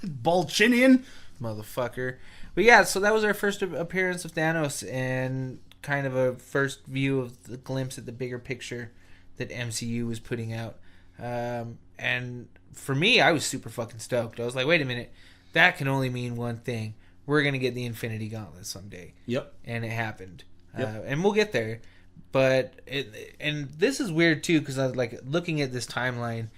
Balchinian. Motherfucker. But yeah, so that was our first appearance of Thanos, and kind of a first view of the glimpse at the bigger picture that MCU was putting out. And for me, I was super fucking stoked. I was like, wait a minute, that can only mean one thing. We're going to get the Infinity Gauntlet someday. Yep. And it happened. Yep. And we'll get there. But, and this is weird too, because I was like looking at this timeline,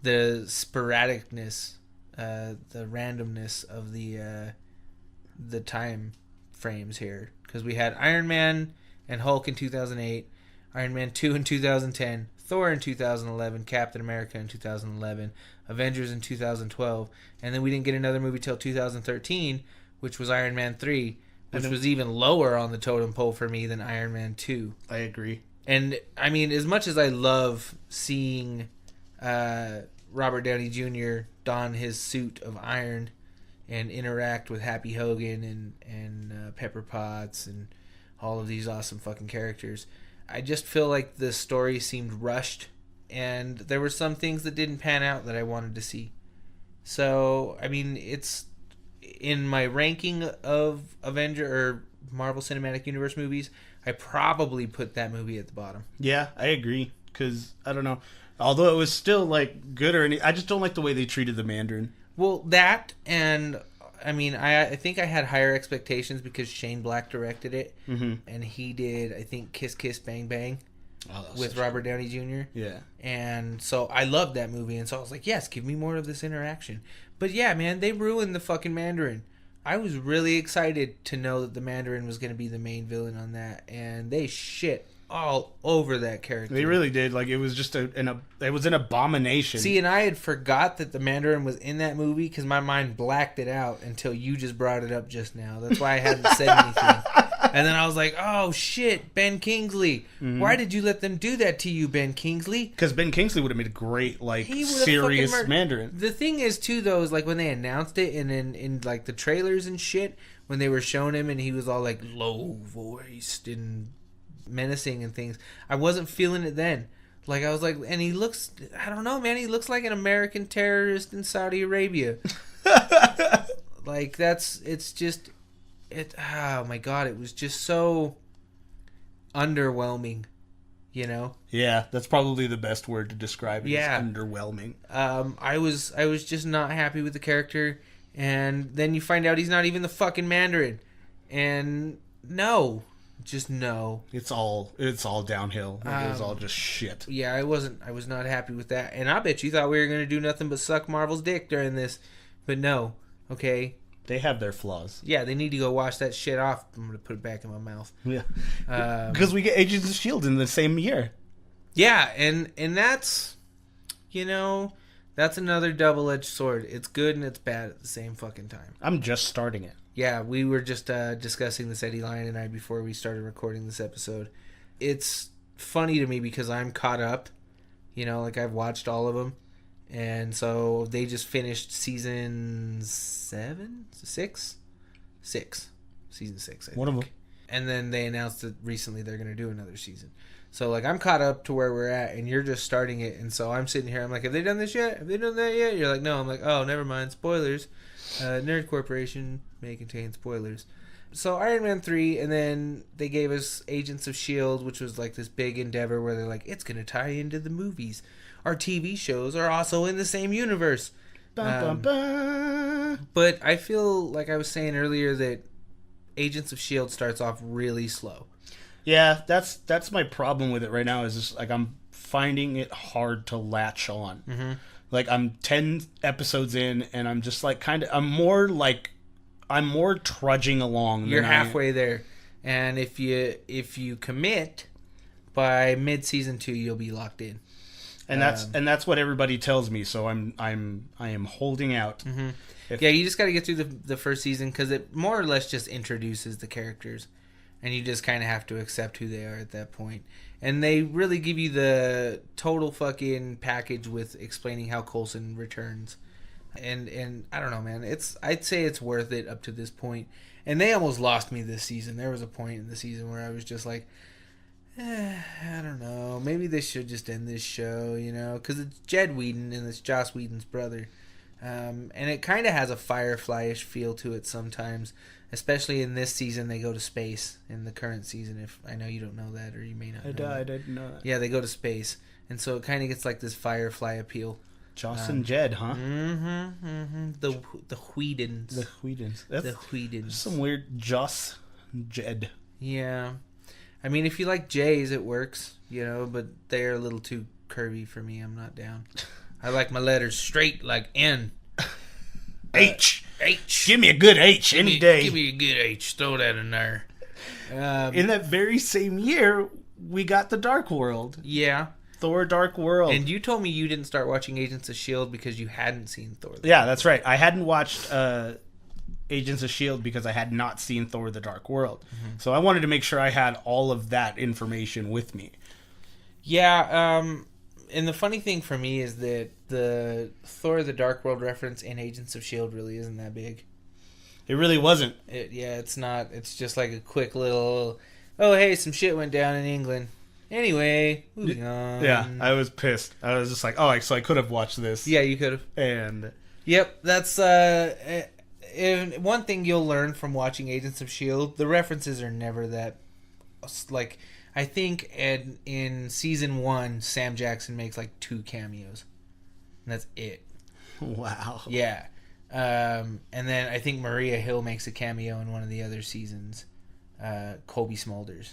the sporadicness, the randomness of the time frames here. Because we had Iron Man and Hulk in 2008, Iron Man 2 in 2010, Thor in 2011, Captain America in 2011, Avengers in 2012, and then we didn't get another movie till 2013, which was Iron Man 3, which was even lower on the totem pole for me than Iron Man 2. I agree. And, I mean, as much as I love seeing Robert Downey Jr. don his suit of iron and interact with Happy Hogan and Pepper Potts and all of these awesome fucking characters, I just feel like the story seemed rushed, and there were some things that didn't pan out that I wanted to see. So, I mean, it's in my ranking of Avenger or Marvel Cinematic Universe movies, I probably put that movie at the bottom. Yeah, I agree. Because, I don't know. Although it was still, like, good or anything, I just don't like the way they treated the Mandarin. Well, that, and, I mean, I think I had higher expectations because Shane Black directed it. Mm-hmm. And he did, I think, Kiss Kiss Bang Bang with such Robert Downey Jr. Yeah. And so I loved that movie. And so I was like, yes, give me more of this interaction. But yeah, man, they ruined the fucking Mandarin. I was really excited to know that the Mandarin was going to be the main villain on that, and they shit all over that character. They really did. Like, it was just it was an abomination. See, and I had forgot that the Mandarin was in that movie because my mind blacked it out until you just brought it up just now. That's why I hadn't said anything. And then I was like, oh, shit, Ben Kingsley. Mm-hmm. Why did you let them do that to you, Ben Kingsley? Because Ben Kingsley would have made a great, like, serious Mandarin. The thing is, too, though, is, like, when they announced it and in like, the trailers and shit, when they were showing him and he was all, like, low-voiced and menacing and things, I wasn't feeling it then. Like, I was like, and he looks, I don't know, man, he looks like an American terrorist in Saudi Arabia. Like, oh my god, it was just so underwhelming, you know? Yeah, that's probably the best word to describe it. Yeah. Underwhelming. I was just not happy with the character, and then you find out he's not even the fucking Mandarin. And no. Just no. It's all downhill. It was all just shit. Yeah, I was not happy with that. And I bet you thought we were going to do nothing but suck Marvel's dick during this. But no. Okay? They have their flaws. Yeah, they need to go wash that shit off. I'm going to put it back in my mouth. Yeah. Because we get Agents of S.H.I.E.L.D. in the same year. Yeah, and that's, you know, that's another double-edged sword. It's good and it's bad at the same fucking time. I'm just starting it. Yeah, we were just discussing this, Eddie Lyon and I, before we started recording this episode. It's funny to me because I'm caught up. You know, like I've watched all of them. And so they just finished season 6, season 6. I One of think. them. And then they announced that recently they're going to do another season. So like I'm caught up to where we're at, and you're just starting it. And so I'm sitting here. I'm like, have they done this yet? Have they done that yet? You're like, no. I'm like, oh, never mind. Spoilers. Nerd Corporation may contain spoilers. So Iron Man 3, and then they gave us Agents of S.H.I.E.L.D., which was like this big endeavor where they're like, it's going to tie into the movies. Our TV shows are also in the same universe. Bum, bum, bum. But I feel like I was saying earlier that Agents of S.H.I.E.L.D. starts off really slow. Yeah, that's my problem with it right now. Is just like I'm finding it hard to latch on. Mm-hmm. Like I'm 10 episodes in, and I'm just like I'm more trudging along. You're halfway there, and if you commit by mid season 2, you'll be locked in. And that's what everybody tells me. So I am holding out. Mm-hmm. Yeah, you just got to get through the first season because it more or less just introduces the characters, and you just kind of have to accept who they are at that point. And they really give you the total fucking package with explaining how Coulson returns. And I don't know, man. I'd say it's worth it up to this point. And they almost lost me this season. There was a point in the season where I was just like, I don't know. Maybe they should just end this show, you know, because it's Jed Whedon and it's Joss Whedon's brother. And it kind of has a Firefly-ish feel to it sometimes, especially in this season. They go to space in the current season. If I know you don't know that, or you may not. I didn't know that. Yeah, they go to space, and so it kind of gets like this Firefly appeal. Joss and Jed, huh? Mm-hmm, mm-hmm. The Whedons. The Whedons. That's The Whedons. some weird Joss Jed. Yeah. I mean, if you like J's, it works, you know, but they're a little too curvy for me. I'm not down. I like my letters straight like N. H. H. Give me a good H any day. Give me a good H. Throw that in there. In that very same year, we got the Dark World. Yeah. Thor Dark World. And you told me you didn't start watching Agents of S.H.I.E.L.D. because you hadn't seen Thor. Yeah, that's right. I hadn't watched Agents of S.H.I.E.L.D. because I had not seen Thor the Dark World. Mm-hmm. So I wanted to make sure I had all of that information with me. Yeah, and the funny thing for me is that the Thor the Dark World reference in Agents of S.H.I.E.L.D. really isn't that big. It really wasn't. It's not. It's just like a quick little, oh, hey, some shit went down in England. Anyway, moving on. Yeah, I was pissed. I was just like, oh, so I could have watched this. Yeah, you could have. And yep, that's one thing you'll learn from watching Agents of S.H.I.E.L.D., the references are never that, like, I think in season 1, Sam Jackson makes like 2 cameos. And that's it. Wow. Yeah. And then I think Maria Hill makes a cameo in one of the other seasons. Colby Smulders.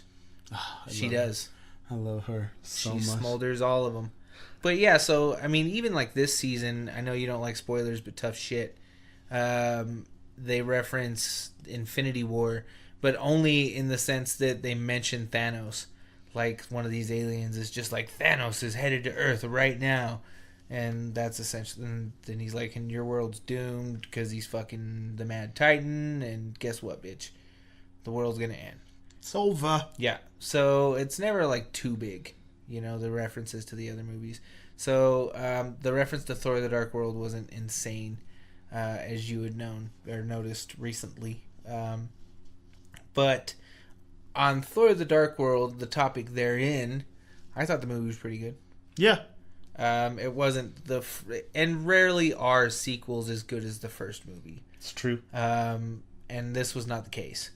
Oh, she does. I love her so she much. Smulders all of them. But yeah, so, I mean, even like this season, I know you don't like spoilers, but tough shit. They reference Infinity War, but only in the sense that they mention Thanos. Like, one of these aliens is just like, Thanos is headed to Earth right now. And that's essentially... And then he's like, and your world's doomed because he's fucking the Mad Titan. And guess what, bitch? The world's gonna end. It's over. Yeah. So, it's never, like, too big. You know, the references to the other movies. So, the reference to Thor the Dark World wasn't insane, as you had known or noticed recently. But on Thor the Dark World, the topic therein, I thought the movie was pretty good. Yeah. It wasn't and rarely are sequels as good as the first movie. It's true. And this was not the case.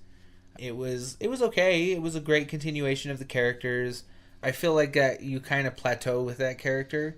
It was okay. It was a great continuation of the characters. I feel like you kind of plateau with that character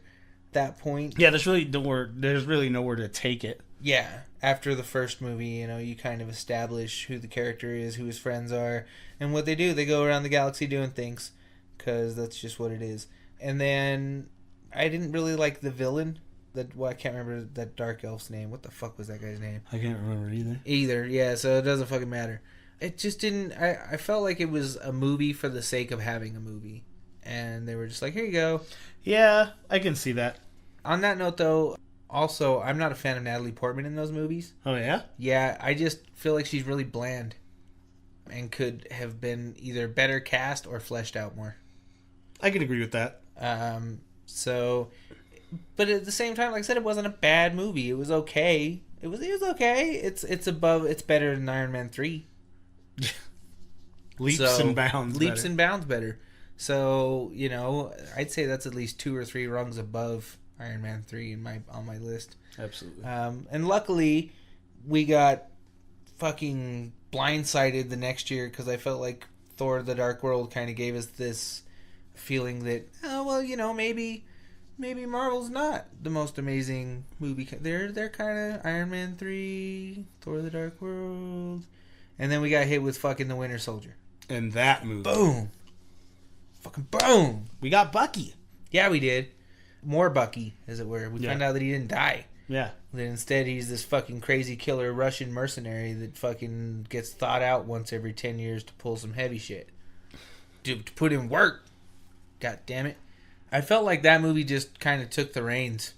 at that point. Yeah, there's really nowhere to take it. Yeah, after the first movie, you know, you kind of establish who the character is, who his friends are, and what they do. They go around the galaxy doing things, because that's just what it is. And then I didn't really like the villain. I can't remember that dark elf's name. What the fuck was that guy's name? I can't remember either. Yeah, so it doesn't fucking matter. It just didn't... I felt like it was a movie for the sake of having a movie. And they were just like, here you go. Yeah, I can see that. On that note, though, also, I'm not a fan of Natalie Portman in those movies. Oh, yeah? Yeah, I just feel like she's really bland. And could have been either better cast or fleshed out more. I can agree with that. So, but at the same time, like I said, it wasn't a bad movie. It was okay. It was okay. It's above. It's better than Iron Man 3. Leaps and bounds better. So, you know, I'd say that's at least 2 or 3 rungs above Iron Man 3 on my list. Absolutely. And luckily, we got fucking blindsided the next year because I felt like Thor: The Dark World kind of gave us this feeling that, oh well, you know, maybe Marvel's not the most amazing movie. They're kind of Iron Man 3, Thor: The Dark World, and then we got hit with fucking The Winter Soldier. And that movie. Boom. Fucking boom. We got Bucky. Yeah, we did. More Bucky, as it were. We found out that he didn't die. Yeah. That instead he's this fucking crazy killer Russian mercenary that fucking gets thawed out once every 10 years to pull some heavy shit. To put in work. God damn it. I felt like that movie just kind of took the reins,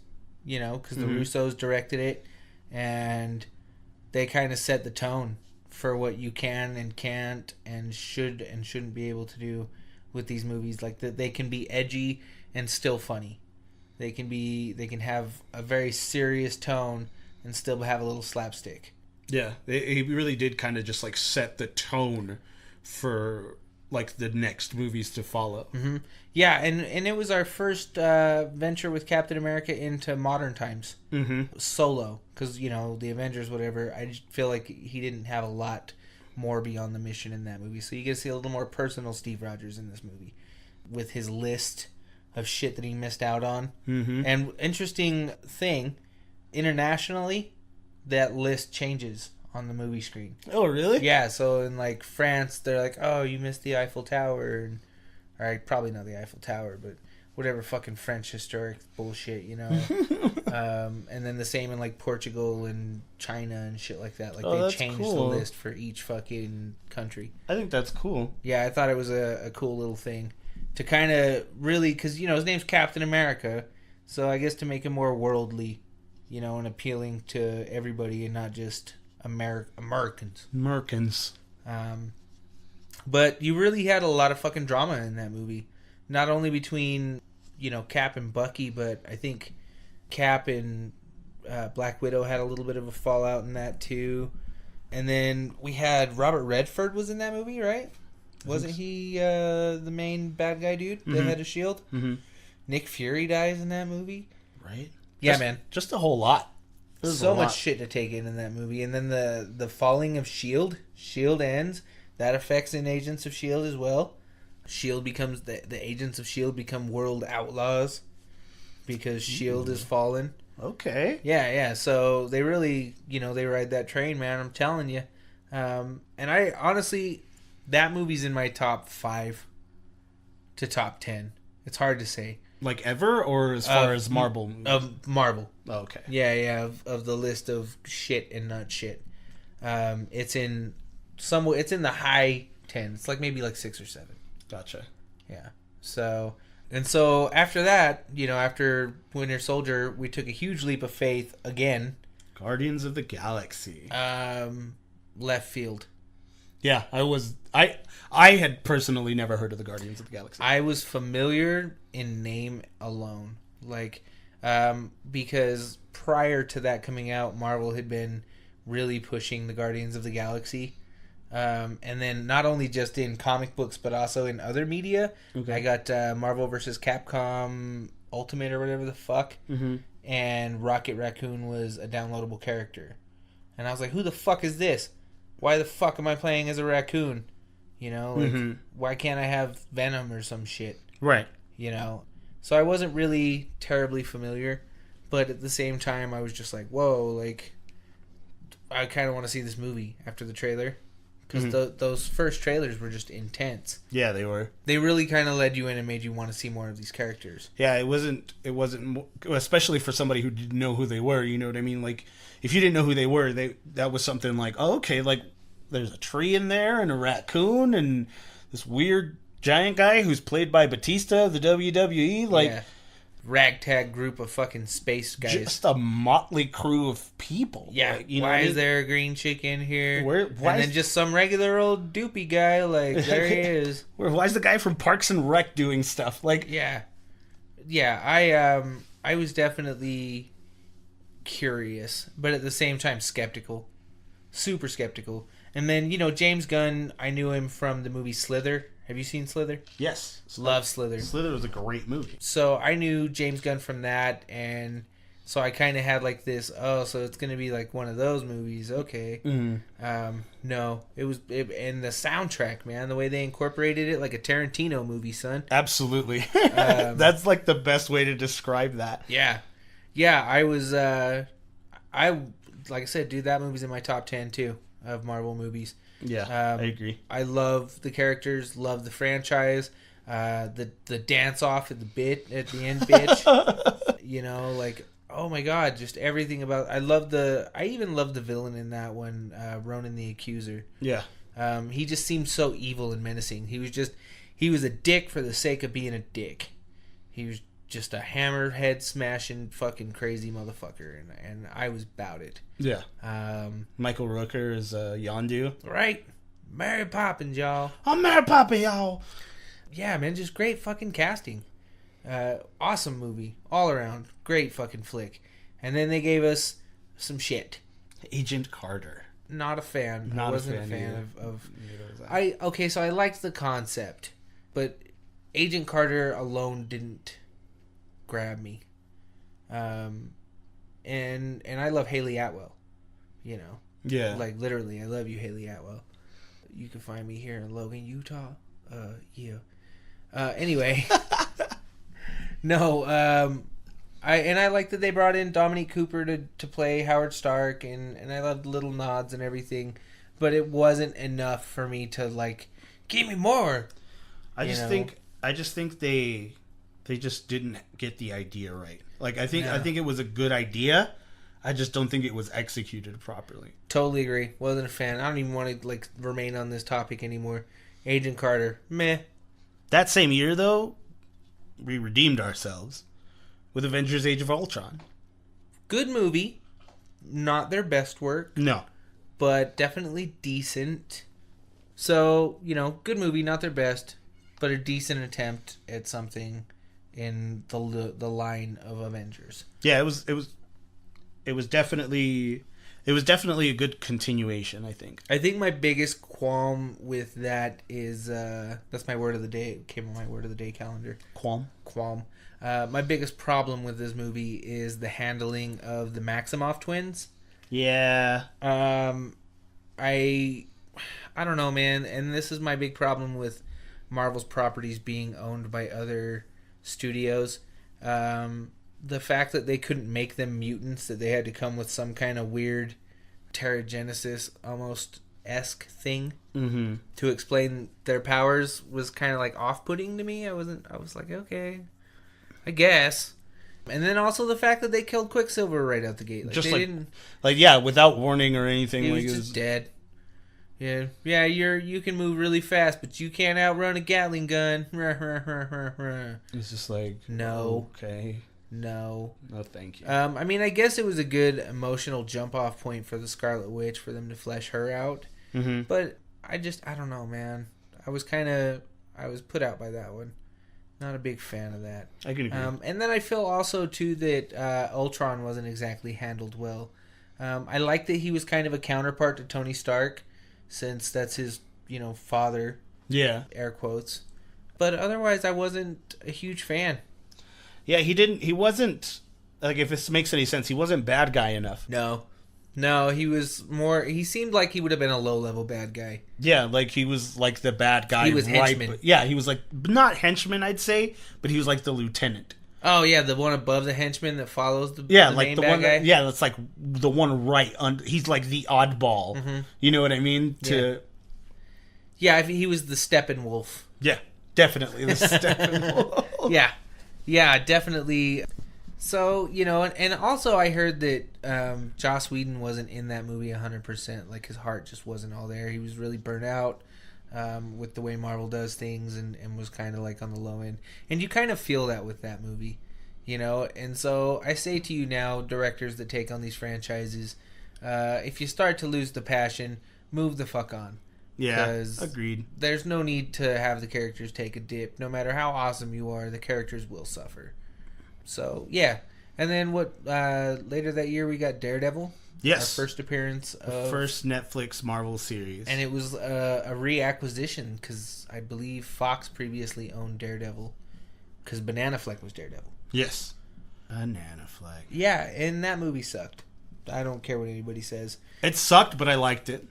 you know, because the Russos directed it and they kind of set the tone for what you can and can't and should and shouldn't be able to do with these movies. Like that they can be edgy and still funny. They can have a very serious tone and still have a little slapstick. Yeah, he really did kind of just like set the tone for like the next movies to follow. Mm-hmm. Yeah, and it was our first venture with Captain America into modern times. Mm-hmm. Solo, because, you know, the Avengers, whatever, I just feel like he didn't have a lot more beyond the mission in that movie. So you get to see a little more personal Steve Rogers in this movie with his list of shit that he missed out on. Mm-hmm. And interesting thing, internationally, that list changes on the movie screen. Oh, really? Yeah, so in like France, they're like, oh, you missed the Eiffel Tower. Or probably not the Eiffel Tower, but whatever fucking French historic bullshit, you know. And then the same in like Portugal and China and shit like that. Like they changed the list for each fucking country. I think that's cool. Yeah, I thought it was a cool little thing to kind of really, because, you know, his name's Captain America, so I guess to make him more worldly, you know, and appealing to everybody and not just Americans. But you really had a lot of fucking drama in that movie. Not only between, you know, Cap and Bucky, but I think Cap and Black Widow had a little bit of a fallout in that too. And then we had Robert Redford was in that movie, right? Wasn't he the main bad guy dude that had a shield? Mm-hmm. Nick Fury dies in that movie. Right? Yeah, man. Just a whole lot. So much shit to take in that movie. And then the falling of S.H.I.E.L.D. S.H.I.E.L.D. ends. That affects in Agents of S.H.I.E.L.D. as well. S.H.I.E.L.D. becomes... The agents of S.H.I.E.L.D. become world outlaws because S.H.I.E.L.D. is fallen. Okay. Yeah. So they really, you know, they ride that train, man. I'm telling you. And I honestly... That movie's in my top 5 to top 10. It's hard to say. Like ever, or as far as Marvel? Of Marvel. Oh, okay. Yeah. Of the list of shit and not shit. It's in the high 10. It's like maybe like 6 or 7. Gotcha. Yeah. So after that, you know, after Winter Soldier, we took a huge leap of faith again. Guardians of the Galaxy. Left field. Yeah, I had personally never heard of the Guardians of the Galaxy. I was familiar in name alone. Like, because prior to that coming out, Marvel had been really pushing the Guardians of the Galaxy. And then not only just in comic books, but also in other media. Okay. I got Marvel vs. Capcom Ultimate or whatever the fuck. Mm-hmm. And Rocket Raccoon was a downloadable character. And I was like, who the fuck is this? Why the fuck am I playing as a raccoon? You know, like, why can't I have Venom or some shit? Right. You know? So I wasn't really terribly familiar, but at the same time, I was just like, whoa, like, I kind of want to see this movie after the trailer. Because those first trailers were just intense. Yeah, they were. They really kind of led you in and made you want to see more of these characters. Yeah, it wasn't, especially for somebody who didn't know who they were, you know what I mean? Like, if you didn't know who they were, that was something like, oh, okay, like, there's a tree in there and a raccoon and this weird giant guy who's played by Batista of the WWE, like... Yeah. Ragtag group of fucking space guys. Just a motley crew of people. Yeah. Like, you know why is there a green chick in here? Why and then just some regular old doopy guy, like, there he is. Why is the guy from Parks and Rec doing stuff? Like, yeah. Yeah, I I was definitely curious, but at the same time skeptical. Super skeptical. And then, James Gunn, I knew him from the movie Slither. Have you seen Slither? Yes. Love Slither. Slither was a great movie. So I knew James Gunn from that, and so I kind of had like this, so it's going to be like one of those movies. Okay. Mm-hmm. No, and the soundtrack, man, the way they incorporated it like a Tarantino movie, son. Absolutely. That's like the best way to describe that. Yeah. Yeah, I was, like I said, dude, that movie's in my top 10 too of Marvel movies. Yeah, I agree. I love the characters, love the franchise, the dance off at the end, bitch. Like, oh my god, just everything about. I even love the villain in that one, Ronan the Accuser. Yeah. He just seemed so evil and menacing. He was a dick for the sake of being a dick. He was just a hammerhead smashing fucking crazy motherfucker, and I was about it. Yeah. Michael Rooker is Yondu. Right. Mary Poppins, y'all. I'm Mary Poppins, y'all. Yeah, man, just great fucking casting. Awesome movie. All around. Great fucking flick. And then they gave us some shit. Agent Carter. Not a fan. Not I wasn't a fan of okay, so I liked the concept, but Agent Carter alone didn't grab me. And I love Haley Atwell. Yeah. Like literally, I love you, Haley Atwell. You can find me here in Logan, Utah. Yeah. Anyway. No, I like that they brought in Dominique Cooper to play Howard Stark, and I loved little nods and everything, but it wasn't enough for me to like, give me more. I just think they just didn't get the idea right. Like I think it was a good idea. I just don't think it was executed properly. Totally agree. Wasn't a fan. I don't even want to like remain on this topic anymore. Agent Carter, meh. That same year though, we redeemed ourselves with Avengers: Age of Ultron. Good movie. Not their best work. No. But definitely decent. So, good movie, not their best, but a decent attempt at something in the line of Avengers. Yeah, it was definitely a good continuation, I think. I think my biggest qualm with that is that's my word of the day. It came on my word of the day calendar. Qualm. My biggest problem with this movie is the handling of the Maximoff twins. Yeah. I don't know, man, and this is my big problem with Marvel's properties being owned by other studios. The fact that they couldn't make them mutants, that they had to come with some kind of weird Terrigenesis almost-esque thing to explain their powers was kind of like off-putting to me. I was like, okay, I guess. And then also the fact that they killed Quicksilver right out the gate. Like, just they didn't, without warning or anything. He was just dead. Yeah, you can move really fast, but you can't outrun a Gatling gun. It's just like, no. Okay. No, thank you. I guess it was a good emotional jump-off point for the Scarlet Witch for them to flesh her out. Mm-hmm. But I don't know, man. I was put out by that one. Not a big fan of that. I can agree. And then I feel also, too, that Ultron wasn't exactly handled well. I like that he was kind of a counterpart to Tony Stark, since that's his, father. Yeah. Air quotes. But otherwise, I wasn't a huge fan. Yeah, he wasn't, like, if this makes any sense, he wasn't bad guy enough. No, he seemed like he would have been a low-level bad guy. Yeah, like, he was, like, the bad guy. He was henchman. Yeah, he was, like, not henchman, I'd say, but he was, like, the lieutenant. Oh, yeah, the one above the henchman that follows the main bad guy? Yeah, that's, like, the one right under, he's, like, the oddball. Mm-hmm. You know what I mean? Yeah, he was the Steppenwolf. Yeah, definitely the Steppenwolf. Yeah, definitely. So, and also I heard that Joss Whedon wasn't in that movie 100%. Like, his heart just wasn't all there. He was really burnt out with the way Marvel does things and was kind of, like, on the low end. And you kind of feel that with that movie, And so I say to you now, directors that take on these franchises, if you start to lose the passion, move the fuck on. Yeah, agreed. There's no need to have the characters take a dip. No matter how awesome you are, the characters will suffer. So, yeah. And then later that year we got Daredevil. Yes. Our first appearance of... First Netflix Marvel series. And it was a reacquisition because I believe Fox previously owned Daredevil. Because Banana Fleck was Daredevil. Yes. Banana Fleck. Yeah, and that movie sucked. I don't care what anybody says. It sucked, but I liked it.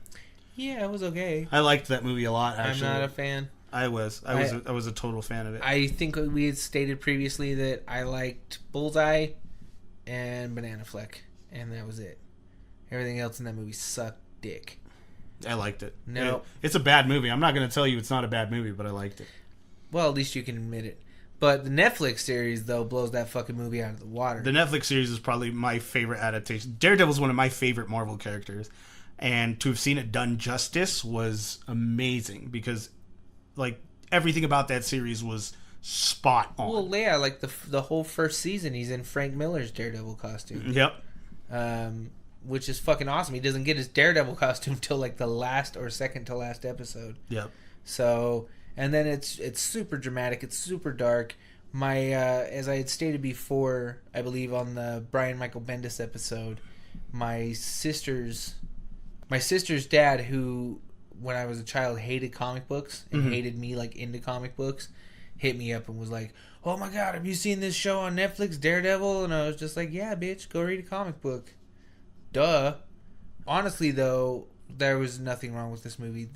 Yeah, it was okay. I liked that movie a lot, actually. I'm not a fan. I was a total fan of it. I think we had stated previously that I liked Bullseye and Banana Fleck, and that was it. Everything else in that movie sucked dick. I liked it. No. It's a bad movie. I'm not going to tell you it's not a bad movie, but I liked it. Well, at least you can admit it. But the Netflix series, though, blows that fucking movie out of the water. The Netflix series is probably my favorite adaptation. Daredevil's one of my favorite Marvel characters. And to have seen it done justice was amazing because, like, everything about that series was spot on. Well, yeah, like the whole first season, he's in Frank Miller's Daredevil costume. Yep. Which is fucking awesome. He doesn't get his Daredevil costume till like the last or second to last episode. Yep. So, and then it's super dramatic. It's super dark. As I had stated before, I believe on the Brian Michael Bendis episode, my sister's dad, who when I was a child hated comic books and hated me like into comic books, hit me up and was like, "Oh my god, have you seen this show on Netflix, Daredevil?" And I was just like, "Yeah, bitch, go read a comic book." Duh. Honestly, though, there was nothing wrong with this movie.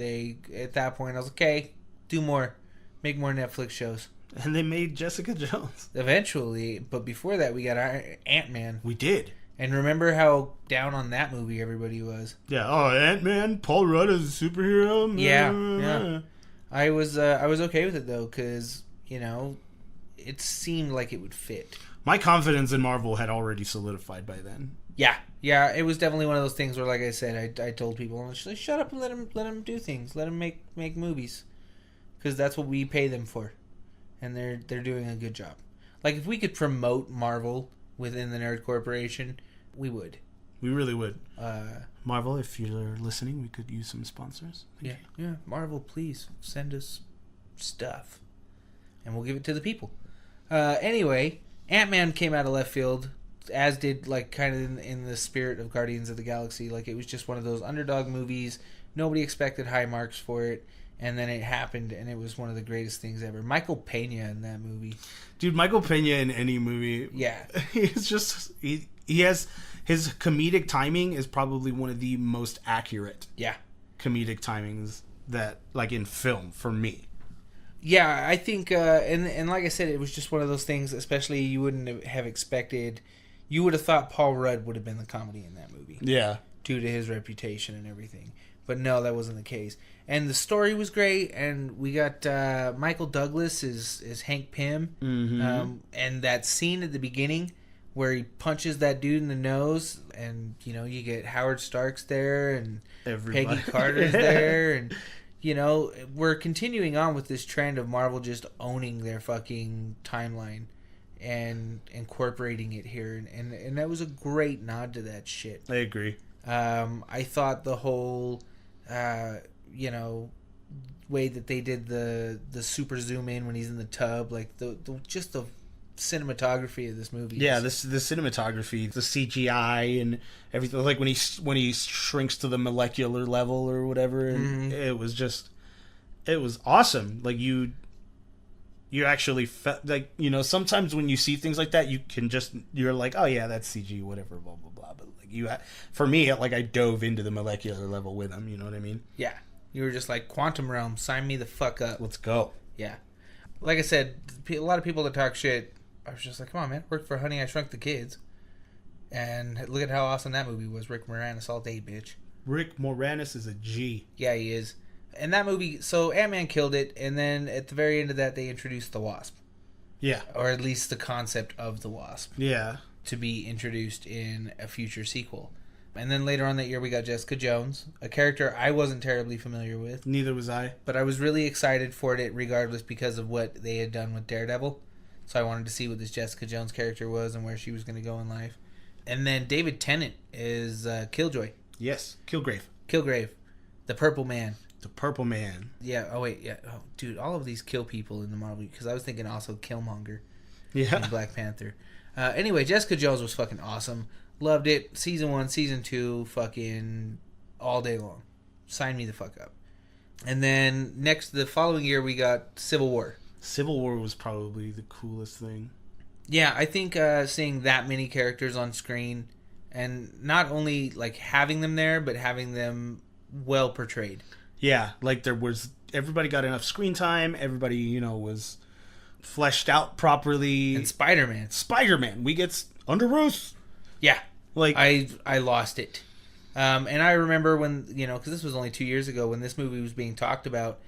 At that point, I was like, okay, do more. Make more Netflix shows. And they made Jessica Jones. Eventually, but before that, we got Ant-Man. We did. And remember how down on that movie everybody was? Yeah. Oh, Ant-Man, Paul Rudd is a superhero. Yeah. I was okay with it, though, because, it seemed like it would fit. My confidence in Marvel had already solidified by then. Yeah, it was definitely one of those things where, like I said, I told people, I'm just like, shut up and let them do things. Let them make movies. Because that's what we pay them for. And they're doing a good job. Like, if we could promote Marvel within the Nerd Corporation, we would. We really would. Marvel, if you're listening, we could use some sponsors. Yeah. Marvel, please send us stuff. And we'll give it to the people. Anyway, Ant-Man came out of left field, as did, like, kind of in the spirit of Guardians of the Galaxy. Like, it was just one of those underdog movies. Nobody expected high marks for it. And then it happened, and it was one of the greatest things ever. Michael Pena in that movie. Dude, Michael Pena in any movie. Yeah. He's just... He has... His comedic timing is probably one of the most accurate comedic timings that, like, in film, for me. Yeah, I think... and like I said, it was just one of those things, especially you wouldn't have expected... You would have thought Paul Rudd would have been the comedy in that movie. Yeah. Due to his reputation and everything. But no, that wasn't the case. And the story was great, and we got Michael Douglas is Hank Pym. Mm-hmm. And that scene at the beginning where he punches that dude in the nose, and, you get Howard Stark's there, and Everybody. Peggy Carter's there, and, we're continuing on with this trend of Marvel just owning their fucking timeline and incorporating it here, and that was a great nod to that shit. I agree. I thought the whole, way that they did the super zoom in when he's in the tub, like the cinematography of this movie. Yeah, the cinematography, the CGI and everything. Like when he shrinks to the molecular level or whatever, and it was awesome. Like you actually felt like, sometimes when you see things like that, you're like, oh yeah, that's CG, whatever, blah blah blah. But like for me, like I dove into the molecular level with him. You know what I mean? Yeah, you were just like, Quantum Realm, sign me the fuck up. Let's go. Yeah, like I said, a lot of people that talk shit, I was just like, come on, man, worked for Honey, I Shrunk the Kids, and look at how awesome that movie was. Rick Moranis all day, bitch. Rick Moranis is a G. Yeah, he is. And that movie, so Ant-Man killed it, and then at the very end of that, they introduced the Wasp. Yeah. Or at least the concept of the Wasp. Yeah. To be introduced in a future sequel. And then later on that year, we got Jessica Jones, a character I wasn't terribly familiar with. Neither was I. But I was really excited for it regardless because of what they had done with Daredevil. So I wanted to see what this Jessica Jones character was and where she was going to go in life. And then David Tennant is Killjoy. Yes, Kilgrave. The Purple Man. The Purple Man. Yeah. Oh wait. Yeah. Oh, dude. All of these kill people in the Marvel, because I was thinking also Killmonger. Yeah. In Black Panther. Anyway, Jessica Jones was fucking awesome. Loved it. Season 1, Season 2, fucking all day long. Sign me the fuck up. And then the following year, we got Civil War. Civil War was probably the coolest thing. Yeah, I think seeing that many characters on screen, and not only like having them there, but having them well portrayed. Yeah, like everybody got enough screen time. Everybody, was fleshed out properly. And Spider-Man, we get under Rose. Yeah, like I lost it. And I remember when, because this was only 2 years ago when this movie was being talked about,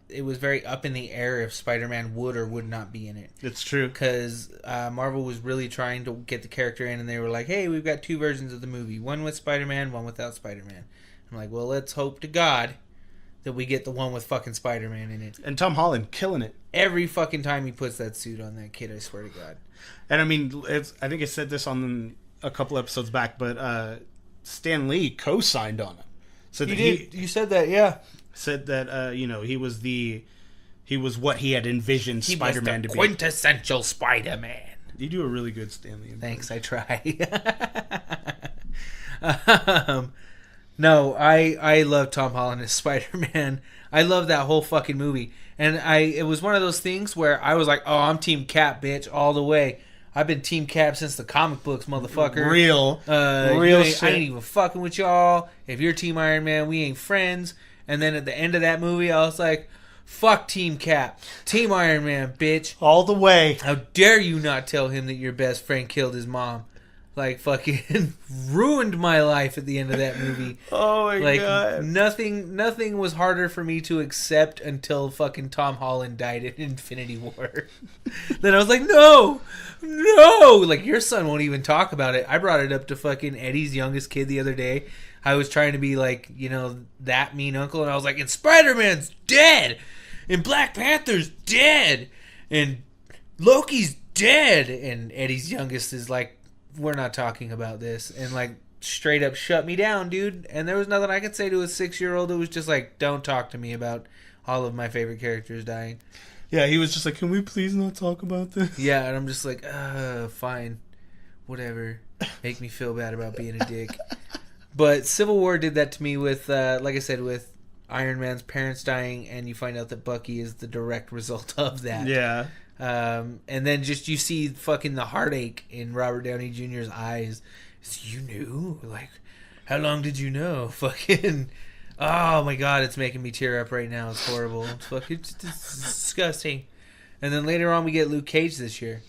it was very up in the air if Spider-Man would or would not be in it. It's true. Because Marvel was really trying to get the character in, and they were like, hey, we've got 2 versions of the movie. One with Spider-Man, one without Spider-Man. I'm like, well, let's hope to God that we get the one with fucking Spider-Man in it. And Tom Holland killing it. Every fucking time he puts that suit on that kid, I swear to God. And I mean, I think I said this on a couple episodes back, but Stan Lee co-signed on him. So You said that, yeah. Said that he was what he had envisioned Spider-Man to be. Quintessential Spider-Man. You do a really good Stan Lee. Thanks, I try. No, I love Tom Holland as Spider-Man. I love that whole fucking movie. And it was one of those things where I was like, oh, I'm Team Cap, bitch, all the way. I've been Team Cap since the comic books, motherfucker. Real shit. I ain't even fucking with y'all. If you're Team Iron Man, we ain't friends. And then at the end of that movie, I was like, fuck Team Cap. Team Iron Man, bitch. All the way. How dare you not tell him that your best friend killed his mom. Like, fucking ruined my life at the end of that movie. Oh, my God. Nothing was harder for me to accept until fucking Tom Holland died in Infinity War. Then I was like, no! Like, your son won't even talk about it. I brought it up to fucking Eddie's youngest kid the other day. I was trying to be like, that mean uncle. And I was like, and Spider-Man's dead! And Black Panther's dead! And Loki's dead! And Eddie's youngest is like, we're not talking about this, and like straight up shut me down, dude. And there was nothing I could say to a 6-year-old. It was just like, don't talk to me about all of my favorite characters dying. Yeah, he was just like, can we please not talk about this? Yeah, and I'm just like, fine, whatever. Make me feel bad about being a dick. But Civil War did that to me with, like I said, with Iron Man's parents dying, and you find out that Bucky is the direct result of that. Yeah. And then just you see fucking the heartache in Robert Downey Jr.'s eyes. You knew? Like, how long did you know? Fucking, oh my God, it's making me tear up right now. It's horrible. It's disgusting. And then later on we get Luke Cage this year.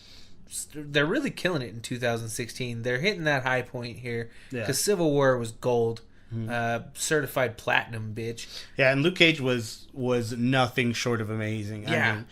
They're really killing it in 2016. They're hitting that high point here. Because Civil War was gold. Certified platinum, bitch. Yeah, and Luke Cage was nothing short of amazing. Yeah. I mean,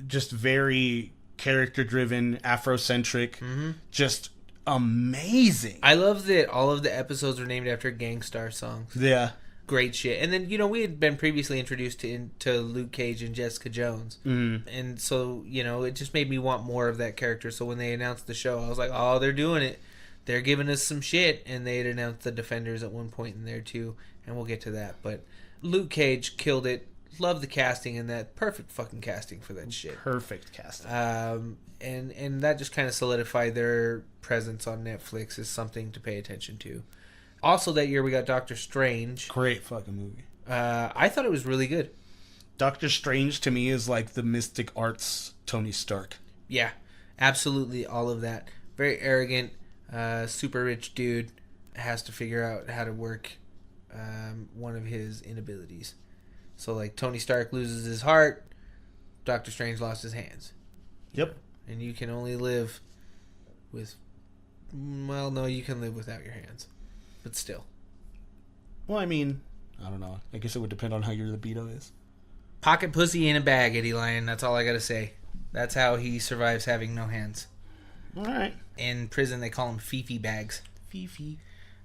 just very character-driven, Afrocentric, just amazing. I love that all of the episodes are named after Gangstar songs. Yeah. Great shit. And then, we had been previously introduced to Luke Cage and Jessica Jones. And so, it just made me want more of that character. So when they announced the show, I was like, oh, they're doing it. They're giving us some shit. And they had announced the Defenders at one point in there, too. And we'll get to that. But Luke Cage killed it. Love the casting in that. Perfect fucking casting for that shit. Perfect casting. And that just kind of solidified their presence on Netflix as something to pay attention to. Also that year we got Doctor Strange. Great fucking movie. I thought it was really good. Doctor Strange to me is like the mystic arts Tony Stark. Yeah, absolutely all of that. Very arrogant, super rich dude. Has to figure out how to work one of his inabilities. So, like, Tony Stark loses his heart, Doctor Strange lost his hands. Yep. And you can only live with... Well, no, you can live without your hands. But still. Well, I mean, I don't know. I guess it would depend on how your libido is. Pocket pussy in a bag, Eddie Lion. That's all I gotta say. That's how he survives having no hands. All right. In prison, they call them Fifi bags. Fifi.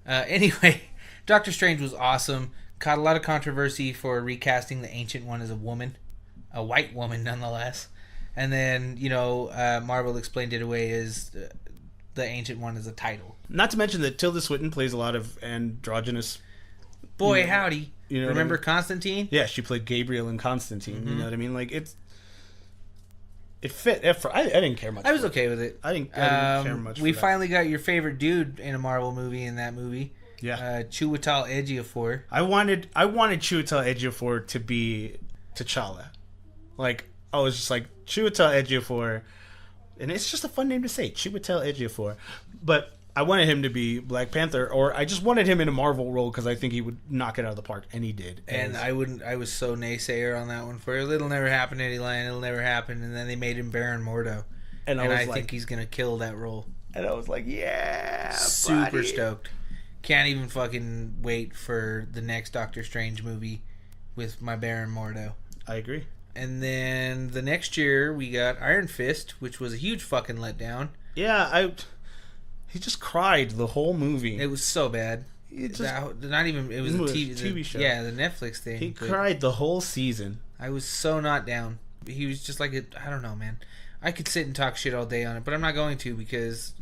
Anyway, Doctor Strange was awesome. Caught a lot of controversy for recasting the Ancient One as a woman. A white woman, nonetheless. And then, Marvel explained it away as the Ancient One as a title. Not to mention that Tilda Swinton plays a lot of androgynous... Boy, howdy. Remember Constantine? Yeah, she played Gabriel in Constantine. You know what I mean? Like, it's... It fit. I didn't care much. I was for it. okay with it. I didn't care much. We for finally got your favorite dude in a Marvel movie in that movie. Yeah. Chiwetel Ejiofor. I wanted Chiwetel Ejiofor to be T'Challa. Like, I was just like, Chiwetel Ejiofor, and it's just a fun name to say, Chiwetel Ejiofor. But I wanted him to be Black Panther, or I just wanted him in a Marvel role because I think he would knock it out of the park, and he did. And I was so naysayer on that one for it. It'll never happen, Eddie Lion. It'll never happen. And then they made him Baron Mordo. And I think he's going to kill that role. And I was like, yeah, super buddy. Stoked. Can't even fucking wait for the next Doctor Strange movie with my Baron Mordo. I agree. And then the next year we got Iron Fist, which was a huge fucking letdown. Yeah, he just cried the whole movie. It was so bad. It was a TV show. Yeah, the Netflix thing. He cried the whole season. I was so not down. He was just like, I don't know, man. I could sit and talk shit all day on it, but I'm not going to because,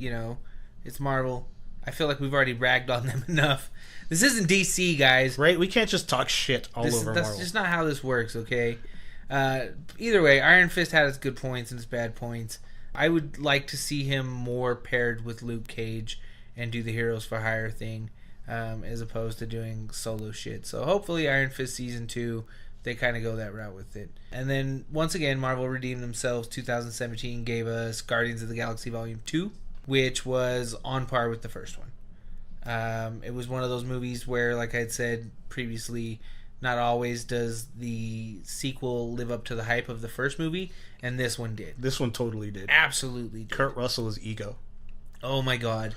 it's Marvel. I feel like we've already ragged on them enough. This isn't DC, guys. Right? We can't just talk shit over Marvel. That's just not how this works, okay? Either way, Iron Fist had its good points and its bad points. I would like to see him more paired with Luke Cage and do the Heroes for Hire thing, as opposed to doing solo shit. So hopefully Iron Fist Season 2, they kind of go that route with it. And then, once again, Marvel redeemed themselves. 2017 gave us Guardians of the Galaxy Volume 2, which was on par with the first one. It was one of those movies where, like I had said previously, not always does the sequel live up to the hype of the first movie, and this one did. This one totally did. Absolutely did. Kurt Russell's ego. Oh my god.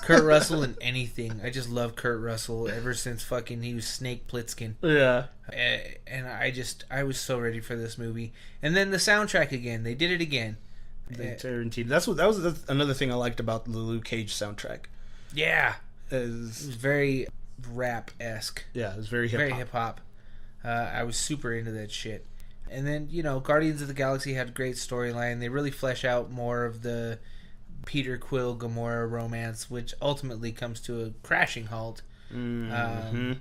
Kurt Russell in anything. I just love Kurt Russell ever since fucking he was Snake Plissken. Yeah. And I was so ready for this movie. And then the soundtrack again. They did it again. Tarantino. That's another thing I liked about the Luke Cage soundtrack. Yeah. It was very rap-esque. Yeah, it was very hip-hop. Very hip-hop. I was super into that shit. And then, Guardians of the Galaxy had a great storyline. They really flesh out more of the Peter Quill Gamora romance, which ultimately comes to a crashing halt. Mm-hmm.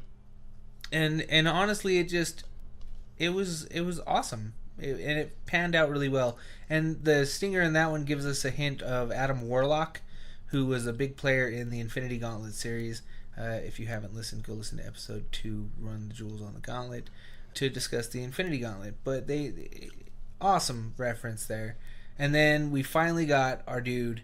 And honestly, it was awesome. And it panned out really well. And the stinger in that one gives us a hint of Adam Warlock, who was a big player in the Infinity Gauntlet series. If you haven't listened, go listen to episode 2, Run the Jewels on the Gauntlet, to discuss the Infinity Gauntlet. But awesome reference there. And then we finally got our dude,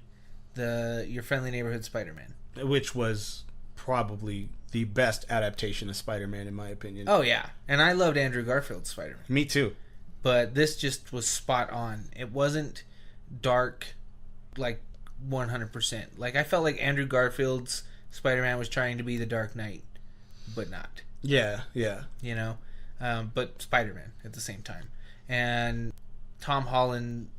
Your Friendly Neighborhood Spider-Man. Which was probably the best adaptation of Spider-Man, in my opinion. Oh, yeah. And I loved Andrew Garfield's Spider-Man. Me too. But this just was spot on. It wasn't dark, like, 100%. Like, I felt like Andrew Garfield's Spider-Man was trying to be the Dark Knight, but not. Yeah. But Spider-Man at the same time. And Tom Holland,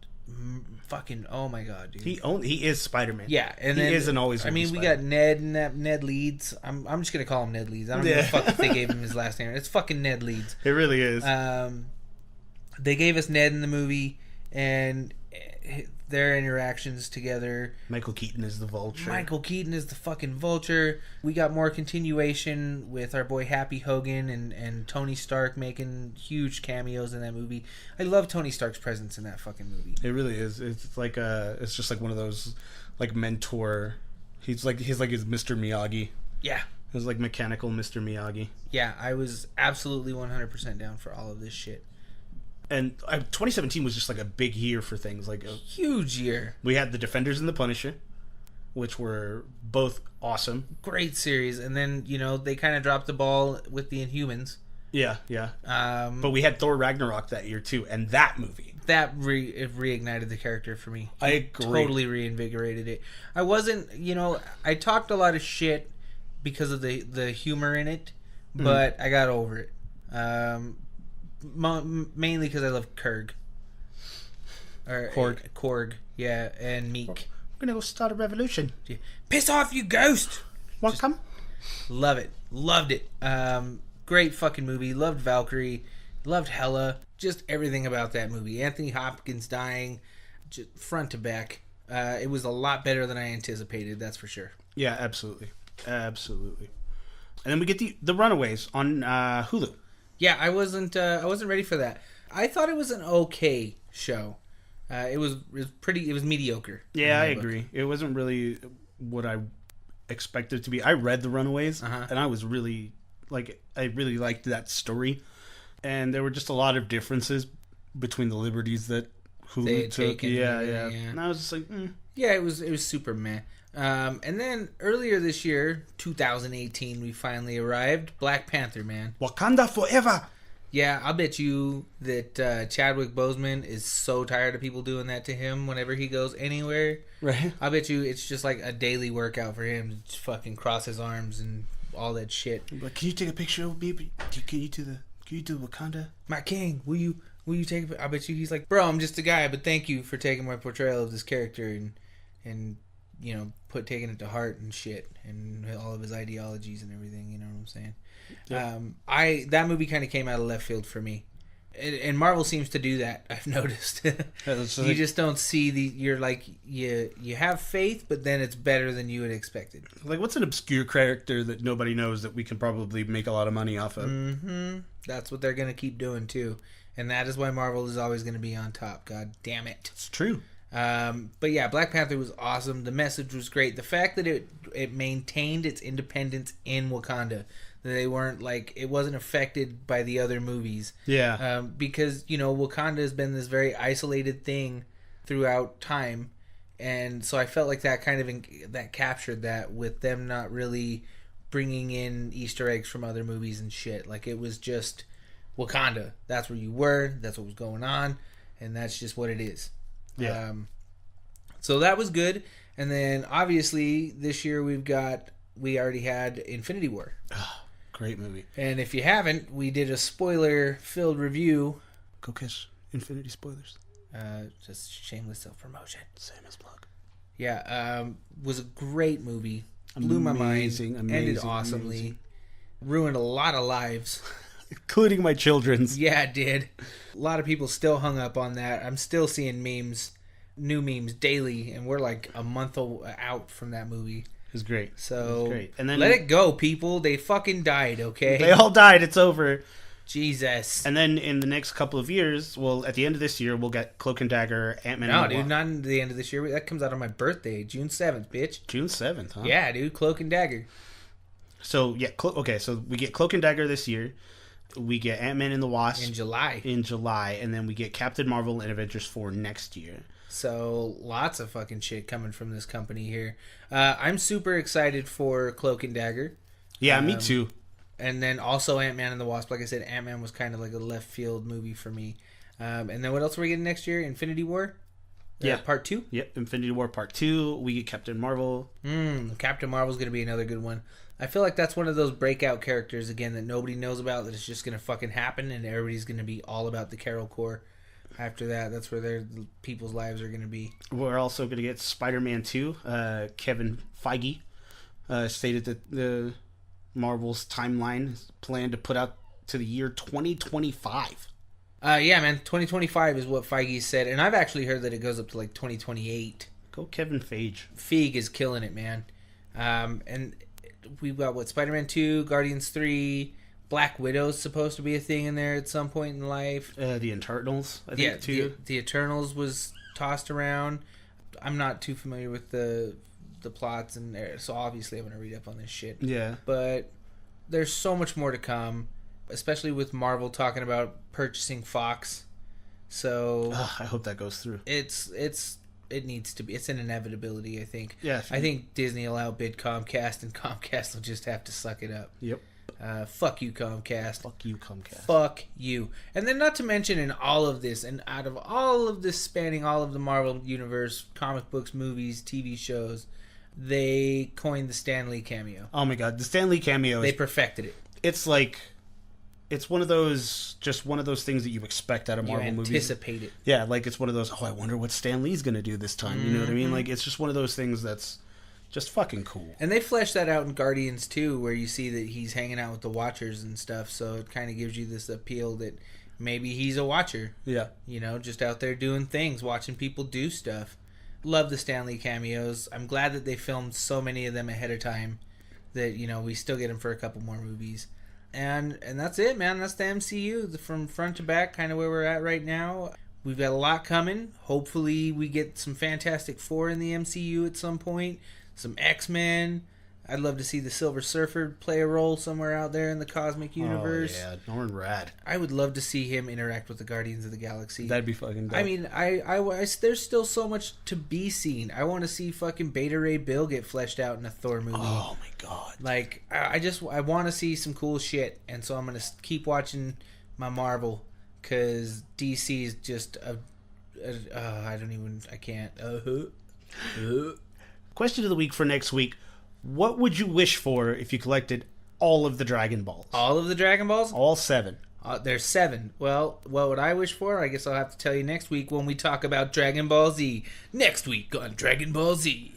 fucking, oh my god, dude. He is Spider-Man. Yeah, and he then isn't always. I mean, we got Ned and that Ned Leeds. I'm just gonna call him Ned Leeds. I don't give a fuck if they gave him his last name. It's fucking Ned Leeds. It really is. They gave us Ned in the movie, and their interactions together. Michael Keaton is the Vulture. Michael Keaton is the fucking Vulture. We got more continuation with our boy Happy Hogan and Tony Stark making huge cameos in that movie. I love Tony Stark's presence in that fucking movie. It really is. It's like it's just like one of those like mentor. He's like his Mr. Miyagi. Yeah. It was like mechanical Mr. Miyagi. Yeah, I was absolutely 100% down for all of this shit. And 2017 was just like a big year for things. Like huge year. We had The Defenders and The Punisher, which were both awesome. Great series. And then, they kind of dropped the ball with the Inhumans. Yeah. But we had Thor Ragnarok that year too, and that movie. That reignited the character for me. I agree. Totally reinvigorated it. I wasn't, I talked a lot of shit because of the humor in it, but I got over it. Mainly because I love Korg. Korg, yeah, and Meek. I'm gonna go start a revolution. Yeah. Piss off, you ghost! Welcome. Love it. Loved it. Great fucking movie. Loved Valkyrie. Loved Hela. Just everything about that movie. Anthony Hopkins dying, just front to back. It was a lot better than I anticipated, that's for sure. Yeah, absolutely. And then we get the Runaways on Hulu. Yeah, I wasn't ready for that. I thought it was an okay show. It was mediocre. Yeah, I in my book. agree. It wasn't really what I expected it to be. I read The Runaways, and I was really I really liked that story, and there were just a lot of differences between the liberties that Hulu took. Yeah. And I was just like, Yeah, it was super meh. And then earlier this year, 2018, we finally arrived. Black Panther, man. Wakanda forever. Yeah, I'll bet you that Chadwick Boseman is so tired of people doing that to him whenever he goes anywhere. Right. I'll bet you it's just like a daily workout for him to just fucking cross his arms and all that shit. But can you take a picture of me? Can you do Wakanda? My king, will you take a I bet you he's like, bro, I'm just a guy, but thank you for taking my portrayal of this character and you know, taking it to heart and shit and all of his ideologies and everything, you know what I'm saying? Yeah. That movie kind of came out of left field for me. And Marvel seems to do that, I've noticed. You just don't see you're like, you have faith, but then it's better than you had expected. Like, what's an obscure character that nobody knows that we can probably make a lot of money off of? Mm-hmm. That's what they're going to keep doing, too. And that is why Marvel is always going to be on top. God damn it. It's true. But yeah, Black Panther was awesome. The message was great. The fact that it maintained its independence in Wakanda. That they weren't like, it wasn't affected by the other movies. Yeah. Because, you know, Wakanda has been this very isolated thing throughout time. And so I felt like that kind of that captured that with them not really bringing in Easter eggs from other movies and shit. Like, it was just Wakanda. That's where you were. That's what was going on. And that's just what it is. Yeah. So that was good. And then obviously this year we already had Infinity War. Oh, great movie. And if you haven't, we did a spoiler-filled review. Go catch Infinity spoilers. Just shameless self-promotion. Same as plug. Yeah, was a great movie. Blew my mind. Ended awesomely. Amazing. Ruined a lot of lives. Including my children's. Yeah, it did. A lot of people still hung up on that. I'm still seeing new memes daily, and we're like a month out from that movie. It was great. So great. And then let it go, people. They fucking died, okay? They all died. It's over. Jesus. And then in the next couple of years, well, at the end of this year, we'll get Cloak and Dagger, Ant-Man. No, dude, not in the end of this year. That comes out on my birthday, June 7th, bitch. June 7th, huh? Yeah, dude, Cloak and Dagger. So, yeah, okay, so we get Cloak and Dagger this year. We get Ant-Man and the Wasp. In July. And then we get Captain Marvel and Avengers 4 next year. So, lots of fucking shit coming from this company here. I'm super excited for Cloak and Dagger. Yeah, me too. And then also Ant-Man and the Wasp. Like I said, Ant-Man was kind of like a left field movie for me. And then what else are we getting next year? Infinity War? Yeah. Part 2? Yep, Infinity War Part 2. We get Captain Marvel. Captain Marvel's going to be another good one. I feel like that's one of those breakout characters, again, that nobody knows about, that it's just going to fucking happen, and everybody's going to be all about the Carol Corps. After that, that's where people's lives are going to be. We're also going to get Spider-Man 2. Kevin Feige stated that the Marvel's timeline is planned to put out to the year 2025. Yeah, man. 2025 is what Feige said. And I've actually heard that it goes up to like 2028. Go Kevin Feige. Feige is killing it, man. And we've got, Spider-Man 2, Guardians 3, Black Widow's supposed to be a thing in there at some point in life. The Eternals, I think, too. The Eternals was tossed around. I'm not too familiar with the plots, and so obviously I'm going to read up on this shit. Yeah. But there's so much more to come, especially with Marvel talking about purchasing Fox. So I hope that goes through. It needs to be. It's an inevitability, I think. Yeah. I think Disney will outbid Comcast, and Comcast will just have to suck it up. Yep. Fuck you, Comcast. Fuck you, Comcast. Fuck you. And then not to mention in all of this, and out of all of this spanning all of the Marvel Universe, comic books, movies, TV shows, they coined the Stan Lee cameo. Oh my god, the Stan Lee cameo. They perfected it. It's like, it's one of those things that you expect out of Marvel movies. You anticipate it. Yeah, like it's one of those, I wonder what Stan Lee's going to do this time. You know what I mean? Like, it's just one of those things that's just fucking cool. And they fleshed that out in Guardians too, where you see that he's hanging out with the Watchers and stuff, so it kind of gives you this appeal that maybe he's a Watcher. Yeah. You know, just out there doing things, watching people do stuff. Love the Stan Lee cameos. I'm glad that they filmed so many of them ahead of time that, you know, we still get them for a couple more movies. And that's it, man. That's the MCU from front to back, kind of where we're at right now. we've got a lot coming. Hopefully we get some Fantastic Four in the MCU at some point. Some X-Men. I'd love to see the Silver Surfer play a role somewhere out there in the cosmic universe. Oh, yeah. Norman Rad. I would love to see him interact with the Guardians of the Galaxy. That'd be fucking dope. I mean, I there's still so much to be seen. I want to see fucking Beta Ray Bill get fleshed out in a Thor movie. Oh, my God. Like, I want to see some cool shit. And so I'm going to keep watching my Marvel. Because DC is just I can't. Question of the week for next week. What would you wish for if you collected all of the Dragon Balls? All of the Dragon Balls? All 7. There's 7. Well, what would I wish for? I guess I'll have to tell you next week when we talk about Dragon Ball Z. Next week on Dragon Ball Z.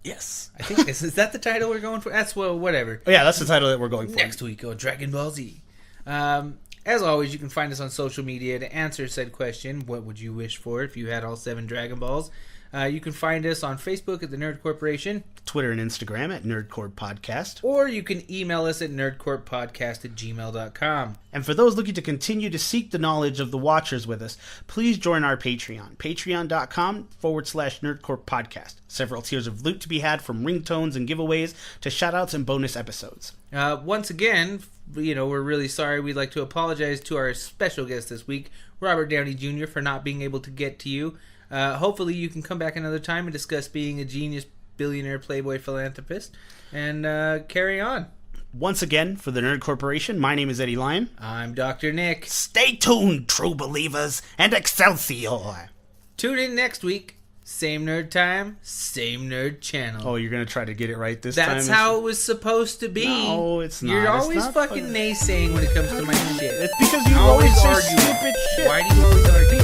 Yes. I think is that the title we're going for? That's whatever. Oh, yeah, that's the title that we're going for. Next week on Dragon Ball Z. As always, you can find us on social media to answer said question. What would you wish for if you had all 7 Dragon Balls? You can find us on Facebook at the Nerd Corporation. Twitter and Instagram at Nerdcore Podcast. Or you can email us at nerdcorppodcast@gmail.com. And for those looking to continue to seek the knowledge of the Watchers with us, please join our Patreon. Patreon.com/Nerdcore Podcast. Several tiers of loot to be had, from ringtones and giveaways to shoutouts and bonus episodes. Once again, we're really sorry. We'd like to apologize to our special guest this week, Robert Downey Jr., for not being able to get to you. Hopefully you can come back another time and discuss being a genius billionaire playboy philanthropist and carry on. Once again, for the Nerd Corporation, my name is Eddie Lyon. I'm Dr. Nick. Stay tuned, true believers, and Excelsior! Tune in next week. Same nerd time, same nerd channel. Oh, you're going to try to get it right this time? That's how it was supposed to be. No, it's not. You're always fucking naysaying when it comes to my shit. It's because you always say argue. stupid shit. Why do you always argue?